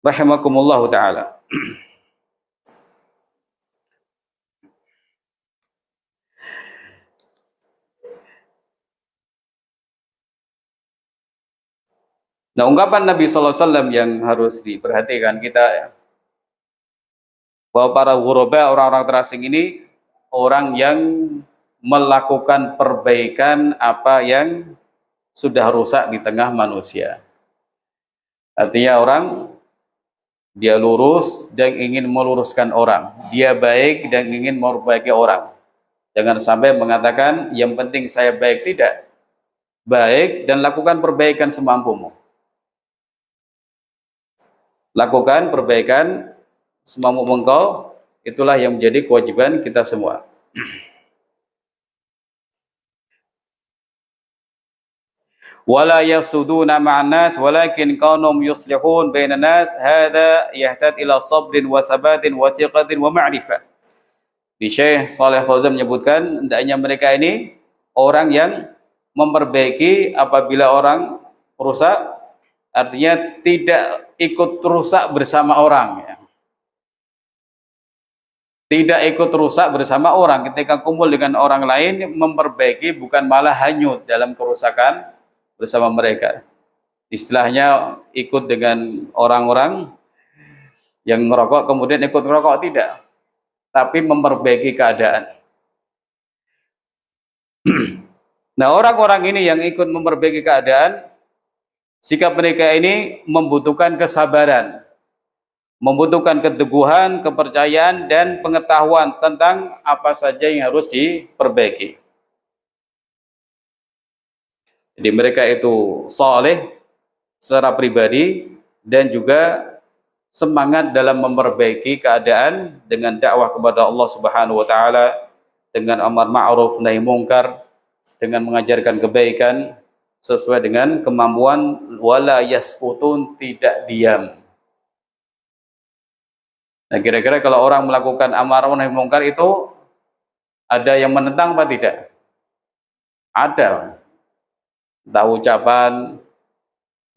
rahimakumullah taala. Nah, ungkapan Nabi sallallahu alaihi wasallam yang harus diperhatikan kita ya, bahwa para ghuraba, orang-orang terasing ini orang yang melakukan perbaikan apa yang sudah rusak di tengah manusia. Artinya orang dia lurus dan ingin meluruskan orang, dia baik dan ingin memperbaiki orang. Jangan sampai mengatakan yang penting saya baik, tidak. Baik dan lakukan perbaikan semampumu. Lakukan perbaikan semampu engkau, itulah yang menjadi kewajiban kita semua. Wala yafsuduna ma'an nas walakin kaunum yuslihun bainan nas, hadza yahtad ila sabrin wa sabatin wa thiqatin wa ma'rifah. Di Syekh Shalih Fauzan menyebutkan hendaknya mereka ini orang yang memperbaiki apabila orang rusak, artinya tidak ikut rusak bersama orang ya. Tidak ikut rusak bersama orang, ketika kumpul dengan orang lain memperbaiki, bukan malah hanyut dalam kerusakan bersama mereka. Istilahnya ikut dengan orang-orang yang merokok kemudian ikut merokok, tidak, tapi memperbaiki keadaan. Nah, orang-orang ini yang ikut memperbaiki keadaan, sikap mereka ini membutuhkan kesabaran, membutuhkan keteguhan, kepercayaan, dan pengetahuan tentang apa saja yang harus diperbaiki. Jadi mereka itu saleh secara pribadi dan juga semangat dalam memperbaiki keadaan dengan dakwah kepada Allah Subhanahu wa taala, dengan amar ma'ruf nahi mungkar, dengan mengajarkan kebaikan sesuai dengan kemampuan, wala yaskutun, tidak diam. Nah, kira-kira kalau orang melakukan amar ma'ruf nahi mungkar itu ada yang menentang apa tidak? Ada. Entah ucapan,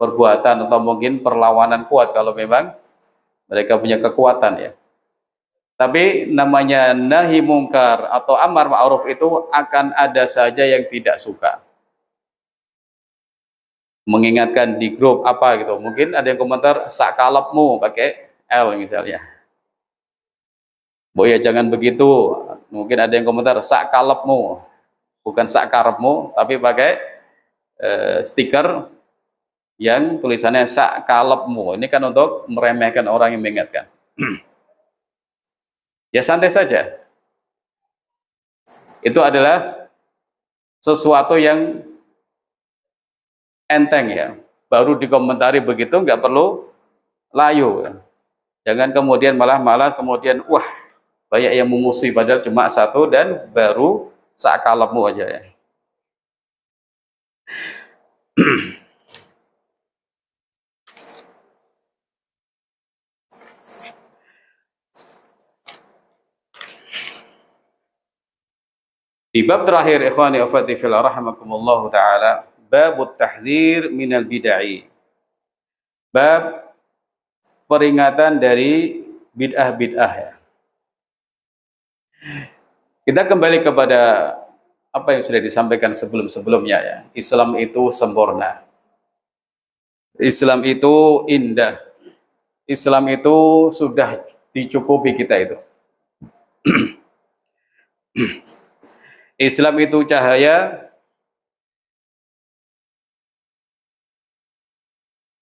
perbuatan, atau mungkin perlawanan kuat kalau memang mereka punya kekuatan ya. Tapi namanya nahi mungkar atau amar ma'ruf itu akan ada saja yang tidak suka. Mengingatkan di grup apa gitu, mungkin ada yang komentar sakalapmu pakai L misalnya. Boh ya jangan begitu. Mungkin ada yang komentar sakalapmu, bukan sakarepmu, tapi pakai stiker yang tulisannya sakalapmu. Ini kan untuk meremehkan orang yang mengingatkan. Ya santai saja. Itu adalah sesuatu yang enteng ya. Baru dikomentari begitu, nggak perlu layu. Jangan kemudian malah kemudian wah banyak yang memusuhi padahal cuma satu dan baru sakalapmu aja ya. Di bab terakhir, ikhwani wa akhwati fillah rahimakumullah taala, babut tahdzir minal bid'ah. Bab peringatan dari bid'ah-bid'ah ya. Kita kembali kepada apa yang sudah disampaikan sebelum-sebelumnya ya. Islam itu sempurna. Islam itu indah. Islam itu sudah dicukupi kita itu. Islam itu cahaya,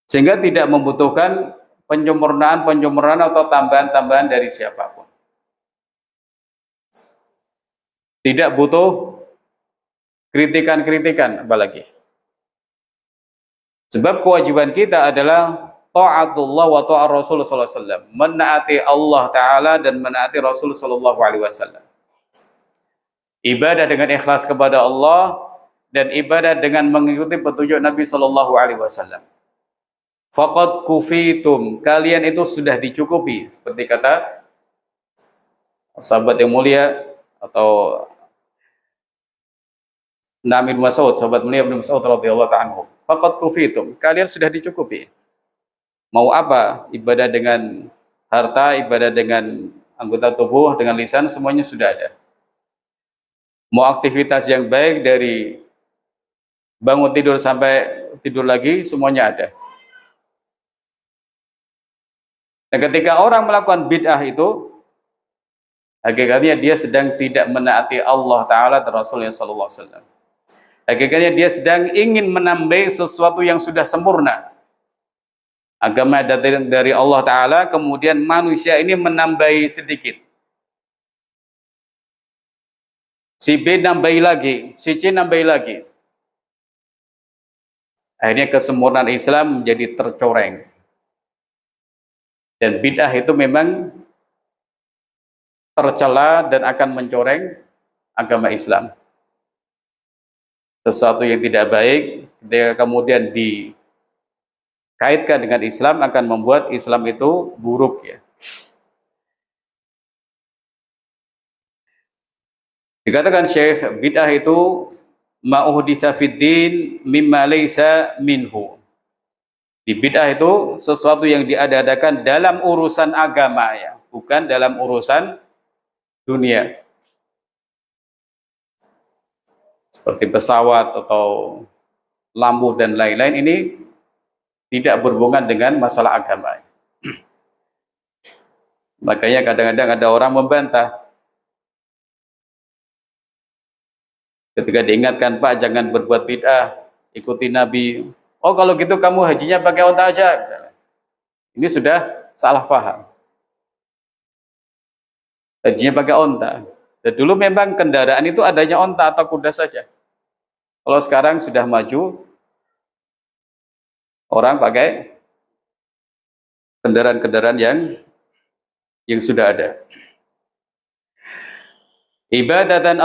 sehingga tidak membutuhkan penyempurnaan atau tambahan-tambahan dari siapapun. Tidak butuh kritikan-kritikan apalagi. Sebab kewajiban kita adalah ta'atullah wa ta'ar Rasul sallallahu alaihi wasallam, menaati Allah taala dan menaati Rasul sallallahu alaihi wasallam. Ibadah dengan ikhlas kepada Allah dan ibadah dengan mengikuti petunjuk Nabi sallallahu alaihi wasallam. Faqad kufitum, kalian itu sudah dicukupi, seperti kata sahabat yang mulia atau Nabi Mas'ud, sahabat mulia Ibnu Mas'ud radhiyallahu ta'ala anhu. Faqad kufitum, kalian sudah dicukupi. Mau apa? Ibadah dengan harta, ibadah dengan anggota tubuh, dengan lisan, semuanya sudah ada. Mau aktivitas yang baik dari bangun tidur sampai tidur lagi, semuanya ada. Dan ketika orang melakukan bid'ah itu, hakikatnya dia sedang tidak menaati Allah Ta'ala dan Rasulnya Sallallahu Alaihi Wasallam. Hakikatnya dia sedang ingin menambah sesuatu yang sudah sempurna. Agama dari Allah Ta'ala, kemudian manusia ini menambahi sedikit. Si B nambahi lagi, si C nambahi lagi. Akhirnya kesempurnaan Islam menjadi tercoreng. Dan bid'ah itu memang tercela dan akan mencoreng agama Islam. Sesuatu yang tidak baik, ketika kemudian dikaitkan dengan Islam, akan membuat Islam itu buruk ya. Dikatakan Syekh, bid'ah itu ma'uhditsa fid din mimma laysa minhu. Di bid'ah itu sesuatu yang diada-adakan dalam urusan agama ya, bukan dalam urusan dunia. Seperti pesawat atau lampu dan lain-lain, ini tidak berhubungan dengan masalah agama. Makanya kadang-kadang ada orang membantah. Ketika diingatkan, Pak, jangan berbuat bid'ah, ikuti Nabi. Oh, kalau gitu kamu hajinya pakai onta aja. Ini sudah salah paham. Hajinya pakai onta. Dan dulu memang kendaraan itu adanya onta atau kuda saja. Kalau sekarang sudah maju, orang pakai kendaraan-kendaraan yang sudah ada. Ibadatun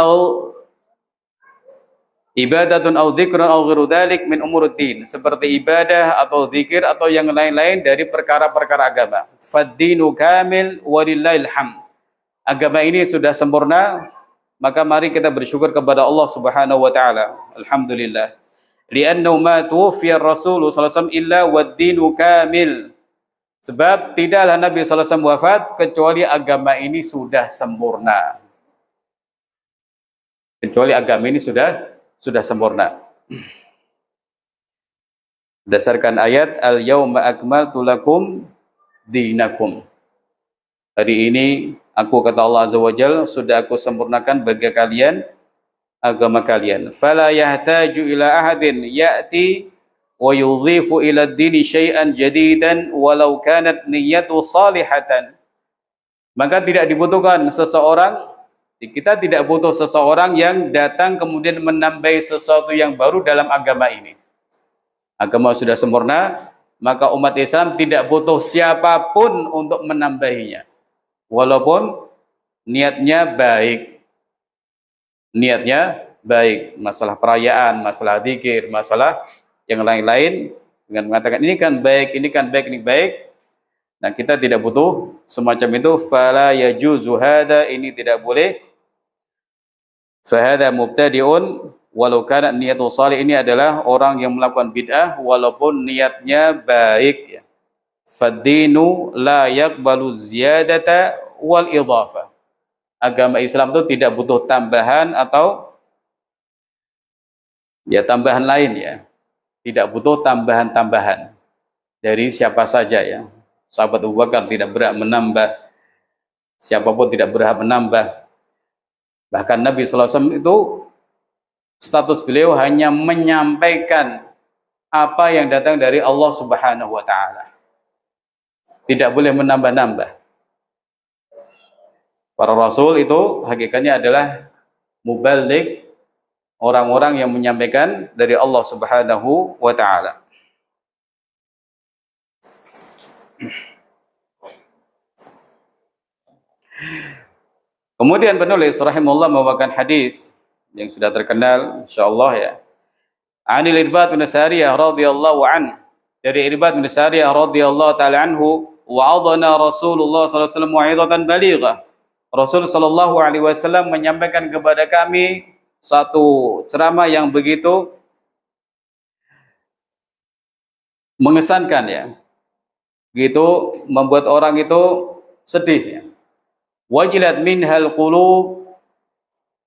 au dzikrun au ghairu dzalik min umuruddin, seperti ibadah atau zikir atau yang lain-lain dari perkara-perkara agama. Fad-dinu kamil walillahil hamd. Agama ini sudah sempurna, maka mari kita bersyukur kepada Allah Subhanahu wa taala. Alhamdulillah. Li'annahu ma tuwfiya Rasul sallallahu alaihi wasallam illa wad-dinu kamil. Sebab tidaklah Nabi sallallahu alaihi wasallam wafat kecuali agama ini sudah sempurna. Kecuali agama ini sudah sempurna. Berdasarkan ayat al-yauma akmaltu lakum dinakum. Hari ini aku, kata Allah Azza wa Jalla, sudah aku sempurnakan bagi kalian agama kalian. Fala yahtaju ila ahadin ya'ti wa yudhifu ila ad-dini syai'an jadidan walau kanat niyyatu salihatan. Maka tidak dibutuhkan seseorang, kita tidak butuh seseorang yang datang kemudian menambah sesuatu yang baru dalam agama ini. Agama sudah sempurna, maka umat Islam tidak butuh siapapun untuk menambahinya. Walaupun niatnya baik. Niatnya baik, masalah perayaan, masalah zikir, masalah yang lain-lain, dengan mengatakan ini kan baik, ini kan baik, ini baik. Nah, kita tidak butuh semacam itu. Fala yajuzu hada, ini tidak boleh. Fahada mubtadi'un walau kana niyatu salih, ini adalah orang yang melakukan bid'ah walaupun niatnya baik. Fad-dinu la yaqbalu ziyadata wal idhafa. Agama Islam itu tidak butuh tambahan atau tambahan lain ya. Tidak butuh tambahan-tambahan dari siapa saja ya. Sahabat Abu Bakar tidak berhak menambah, siapapun tidak berhak menambah. Bahkan Nabi sallallahu alaihi wasallam itu status beliau hanya menyampaikan apa yang datang dari Allah Subhanahu wa taala. Tidak boleh menambah-nambah. Para rasul itu hakikatnya adalah muballigh, orang-orang yang menyampaikan dari Allah Subhanahu wa taala. Kemudian penulis rahimahullah membawakan hadis yang sudah terkenal insyaallah ya. Anil Irbad bin Sariyah radhiyallahu an, dari Irbad bin Sariyah radhiyallahu taala anhu, wa'adana Rasulullah sallallahu alaihi wasallam wa'idatan balighah. Rasul sallallahu alaihi wasallam menyampaikan kepada kami satu ceramah yang begitu mengesankan ya. Begitu membuat orang itu sedih ya. Wajilat minhal qulub,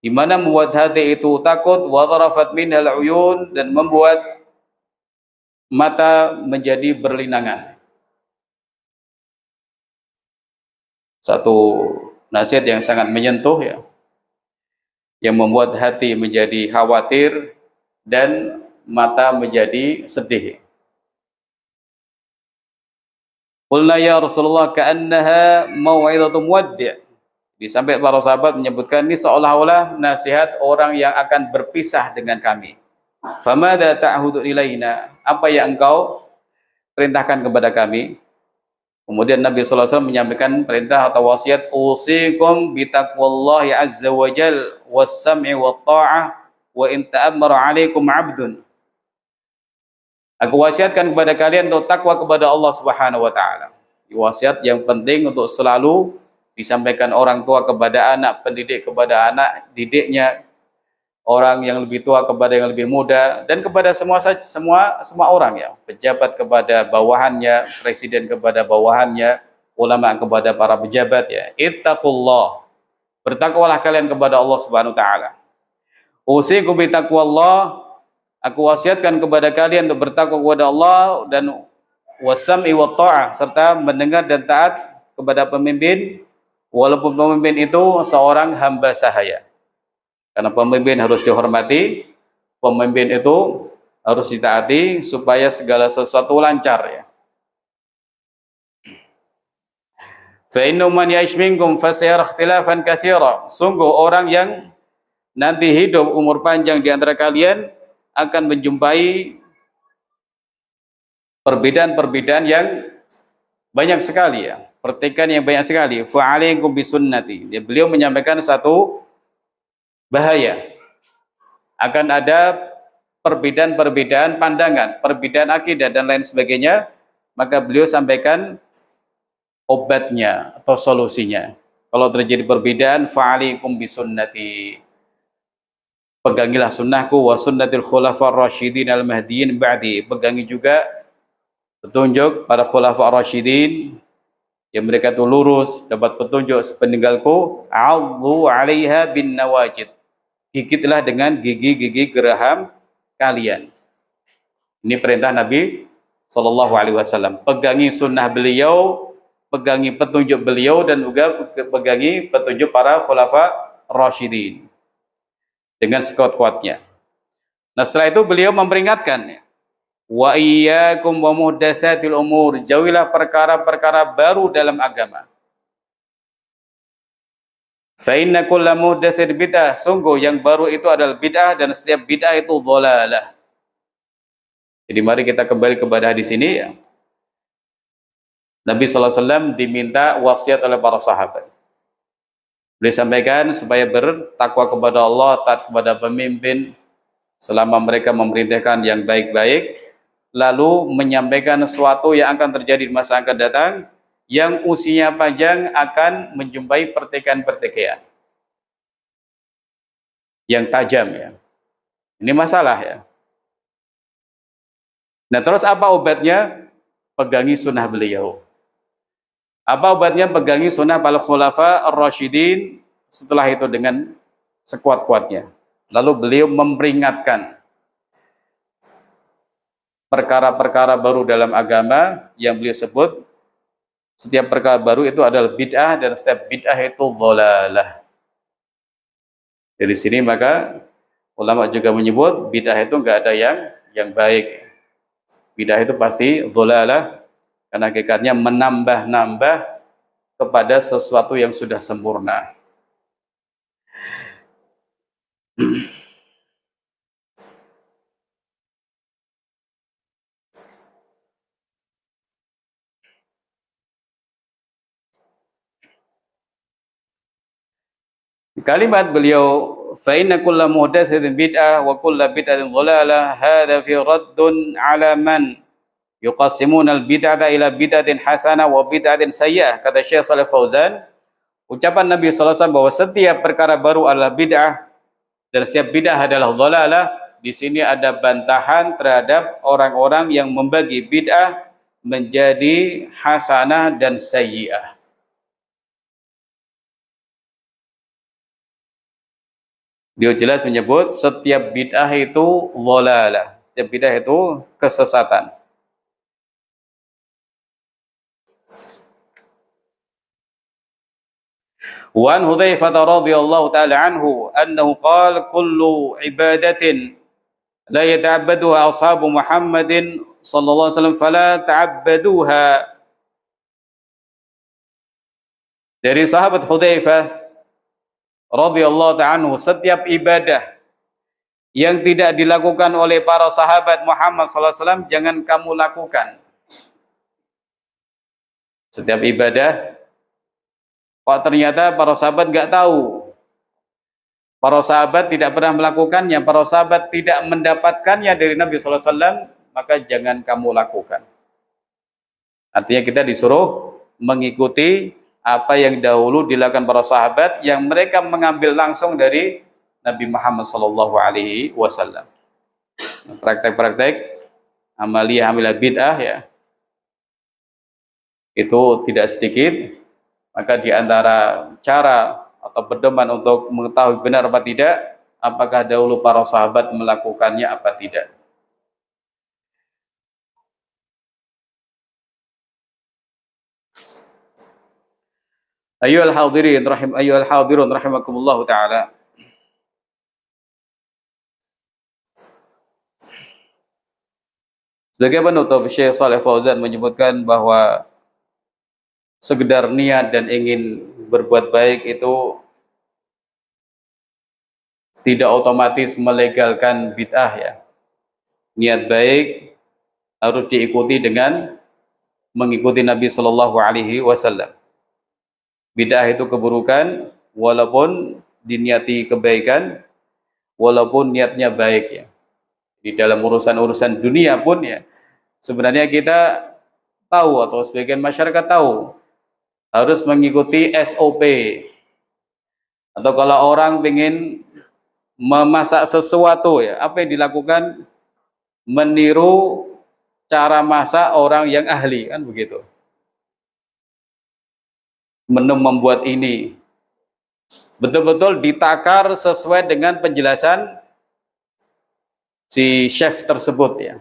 di mana membuat hati itu takut, wa dharafat minhal uyun, dan membuat mata menjadi berlinangan. Satu nasihat yang sangat menyentuh ya, yang membuat hati menjadi khawatir dan mata menjadi sedih. Qulna ya Rasulullah ka'annaha mau'izatu muwaddi'. Sampai para sahabat menyebutkan ini seolah-olah nasihat orang yang akan berpisah dengan kami. Famadza ta'hudu ilaina? Apa yang engkau perintahkan kepada kami? Kemudian Nabi sallallahu alaihi wasallam menyampaikan perintah atau wasiat, usikum bitaqwallahi azza wa jal was-sam'i wat-tha'ah wa in ta'ammara 'alaikum 'abdun. Aku wasiatkan kepada kalian untuk takwa kepada Allah Subhanahu wa taala. Wasiat yang penting untuk selalu disampaikan orang tua kepada anak, pendidik kepada anak didiknya, orang yang lebih tua kepada yang lebih muda, dan kepada semua orang ya, pejabat kepada bawahannya, presiden kepada bawahannya, ulama kepada para pejabat ya. Ittaqullah, bertakwalah kalian kepada Allah Subhanahu wa taala. Usikum bitaqwallah, aku wasiatkan kepada kalian untuk bertakwa kepada Allah dan wasam'i wa ta'ah, serta mendengar dan taat kepada pemimpin walaupun pemimpin itu seorang hamba sahaya. Karena pemimpin harus dihormati, pemimpin itu harus ditaati supaya segala sesuatu lancar ya. Fa inna man ya'ish minkum fasayara ikhtilafan katsira. Sungguh orang yang nanti hidup umur panjang di antara kalian akan menjumpai perbedaan-perbedaan yang banyak sekali ya, pertikaian yang banyak sekali. Fa alaikum bisunnati. Beliau menyampaikan satu bahaya. Akan ada perbedaan-perbedaan pandangan, perbedaan akidah dan lain sebagainya, maka beliau sampaikan obatnya atau solusinya. Kalau terjadi perbedaan, fa alaikum bisunnati. Pegangilah sunnahku wa sunnatil khulafar rasyidin al-mahdiyyin ba'di. Pegangi juga petunjuk para khulafar rasyidin yang mereka itu lurus, dapat petunjuk sepeninggalku. Allahu 'alaiha bin nawajid. Gigitlah dengan gigi-gigi geraham kalian. Ini perintah Nabi sallallahu alaihi wasallam. Pegangi sunnah beliau, pegangi petunjuk beliau, dan juga pegangi petunjuk para khulafa rasyidin dengan sekuat-kuatnya. Nah, setelah itu beliau memperingatkan, wa iyyakum wa muhdatsatil umur, jauhilah perkara-perkara baru dalam agama. Fa inna kulla muhdatsatin bid'ah, sungguh yang baru itu adalah bid'ah dan setiap bid'ah itu dhalalah. Jadi mari kita kembali kepada hadis ini ya. Nabi sallallahu alaihi wasallam diminta wasiat oleh para sahabat. Beliau sampaikan supaya bertakwa kepada Allah, taat kepada pemimpin selama mereka memerintahkan yang baik-baik, lalu menyampaikan sesuatu yang akan terjadi di masa akan datang, yang usianya panjang akan menjumpai pertikaian-pertikaian yang tajam ya. Ini masalah ya. Nah, terus apa obatnya? Pegangi sunnah beliau. Apa obatnya? Pegangi sunnah para khulafa ar-rasyidin. Setelah itu dengan sekuat-kuatnya. Lalu beliau memperingatkan perkara-perkara baru dalam agama yang beliau sebut. Setiap perkara baru itu adalah bid'ah dan setiap bid'ah itu dhalalah. Dari sini maka ulama juga menyebut bid'ah itu enggak ada yang baik. Bid'ah itu pasti dhalalah, karena hakikatnya menambah-nambah kepada sesuatu yang sudah sempurna. Kalimat beliau, fa inna kulla muhdatsatin bid'ah wa kulla bid'atin dhalalah, hadza fi raddun 'ala man yuqassimuna al-bid'ata ila bid'atin hasanah wa bid'atin sayyi'ah. Kata Syekh Shalih Fauzan, ucapan Nabi sallallahu alaihi wasallam bahwa setiap perkara baru adalah bid'ah dan setiap bid'ah adalah dhalalah, di sini ada bantahan terhadap orang-orang yang membagi bid'ah menjadi hasanah dan sayyi'ah. Dia jelas menyebut setiap bid'ah itu dhalalah, setiap bid'ah itu kesesatan. Wa an Hudzaifah radhiyallahu taala anhu annahu qala kullu ibadatin la yata'abbaduha ashabu Muhammadin sallallahu alaihi wasallam fala ta'abbaduha. Dari sahabat Hudzaifah radhiyallahu ta'ala anhu, setiap ibadah yang tidak dilakukan oleh para sahabat Muhammad sallallahu alaihi wasallam jangan kamu lakukan. Setiap ibadah kok ternyata para sahabat nggak tahu, para sahabat tidak pernah melakukannya, para sahabat tidak mendapatkannya dari Nabi sallallahu alaihi wasallam, maka jangan kamu lakukan. Artinya kita disuruh mengikuti apa yang dahulu dilakukan para sahabat yang mereka mengambil langsung dari Nabi Muhammad sallallahu alaihi wasallam. Praktek-praktek amalia bid'ah ya, itu tidak sedikit. Maka di antara cara atau pedoman untuk mengetahui benar apa tidak, apakah dahulu para sahabat melakukannya apa tidak. Ayyuhal hadirun rahimakumullah taala. Sebagai penutup, Syekh Shalih Fauzan menyebutkan bahwa sekedar niat dan ingin berbuat baik itu tidak otomatis melegalkan bid'ah ya. Niat baik harus diikuti dengan mengikuti Nabi Shallallahu Alaihi Wasallam. Bid'ah itu keburukan walaupun diniati kebaikan, walaupun niatnya baik ya. Di dalam urusan-urusan dunia pun ya, sebenarnya kita tahu atau sebagian masyarakat tahu harus mengikuti SOP. Atau kalau orang ingin memasak sesuatu ya, apa yang dilakukan? Meniru cara masak orang yang ahli, kan begitu. Menu membuat ini betul-betul ditakar sesuai dengan penjelasan si chef tersebut ya.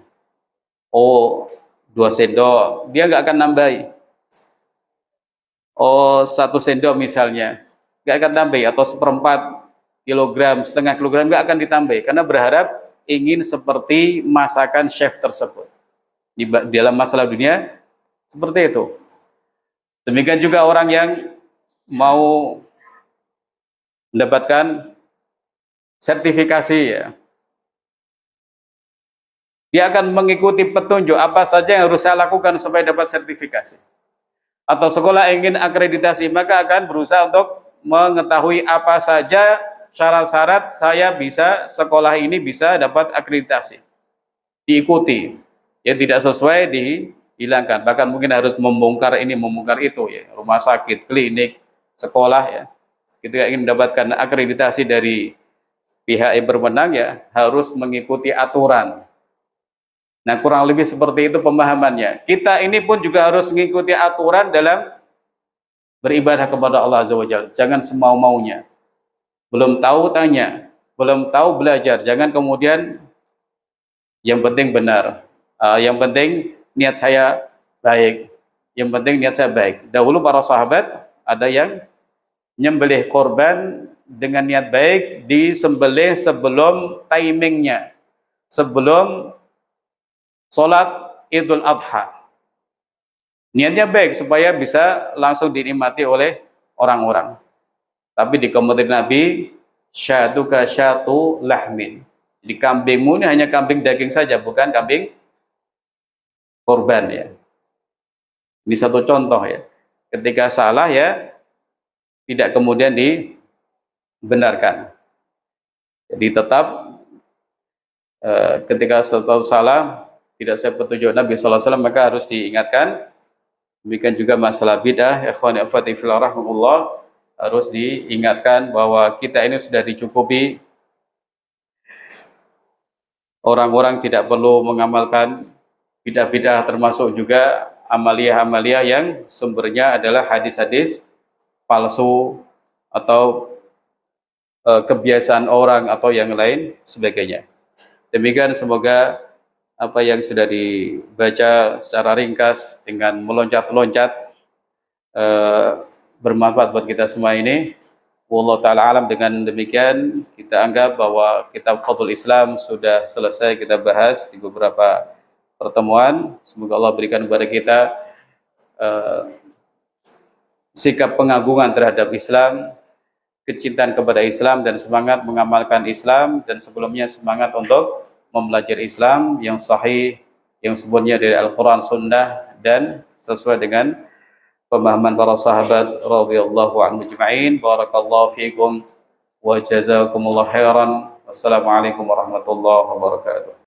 Oh, 2 sendok, dia nggak akan nambahi. Oh, 1 sendok misalnya, nggak akan tambah, atau 1/4 kilogram, setengah kilogram nggak akan ditambah, karena berharap ingin seperti masakan chef tersebut. Di dalam masalah dunia seperti itu. Demikian juga orang yang mau mendapatkan sertifikasi ya, dia akan mengikuti petunjuk apa saja yang harus saya lakukan supaya dapat sertifikasi. Atau sekolah ingin akreditasi, maka akan berusaha untuk mengetahui apa saja syarat-syarat saya bisa, sekolah ini bisa dapat akreditasi. Diikuti. Ya tidak sesuai dihilangkan. Bahkan mungkin harus membongkar ini, membongkar itu ya. Rumah sakit, klinik, sekolah ya. Ketika ingin mendapatkan akreditasi dari pihak yang berwenang ya, harus mengikuti aturan. Nah, kurang lebih seperti itu pemahamannya. Kita ini pun juga harus mengikuti aturan dalam beribadah kepada Allah Azza wa Jalla. Jangan semau-maunya. Belum tahu tanya, belum tahu belajar. Jangan kemudian yang penting benar, yang penting niat saya baik, yang penting niat saya baik. Dahulu para sahabat ada yang nyembelih korban dengan niat baik, disembelih sebelum timingnya, sebelum sholat Idul Adha. Niatnya baik supaya bisa langsung dinikmati oleh orang-orang. Tapi di kemudian Nabi, syatuka syatu lahmin. Jadi kambingmu ini hanya kambing daging saja, bukan kambing korban ya. Ini satu contoh ya. Ketika salah ya, tidak kemudian dibenarkan. Jadi tetap ketika satu salah tidak sesuai petunjuk Nabi sallallahu alaihi wasallam, maka harus diingatkan. Demikian juga masalah bid'ah, ikhwan akhwati fillah rahmatullah, harus diingatkan bahwa kita ini sudah dicukupi. Orang-orang tidak perlu mengamalkan bid'ah-bid'ah, termasuk juga amalia-amalia yang sumbernya adalah hadis-hadis palsu atau kebiasaan orang atau yang lain sebagainya. Demikian, semoga apa yang sudah dibaca secara ringkas dengan meloncat-loncat bermanfaat buat kita semua ini. Wallahu taala alam. Dengan demikian kita anggap bahwa kitab Fadhul Islam sudah selesai kita bahas di beberapa pertemuan. Semoga Allah berikan kepada kita sikap pengagungan terhadap Islam, kecintaan kepada Islam, dan semangat mengamalkan Islam, dan sebelumnya semangat untuk mempelajari Islam yang sahih, yang sumbernya dari Al-Quran, Sunnah, dan sesuai dengan pemahaman para sahabat radhiyallahu anhum ajma'in. Barakallahu fiikum wa jazakumullahu khairan. Wassalamualaikum warahmatullahi wabarakatuh.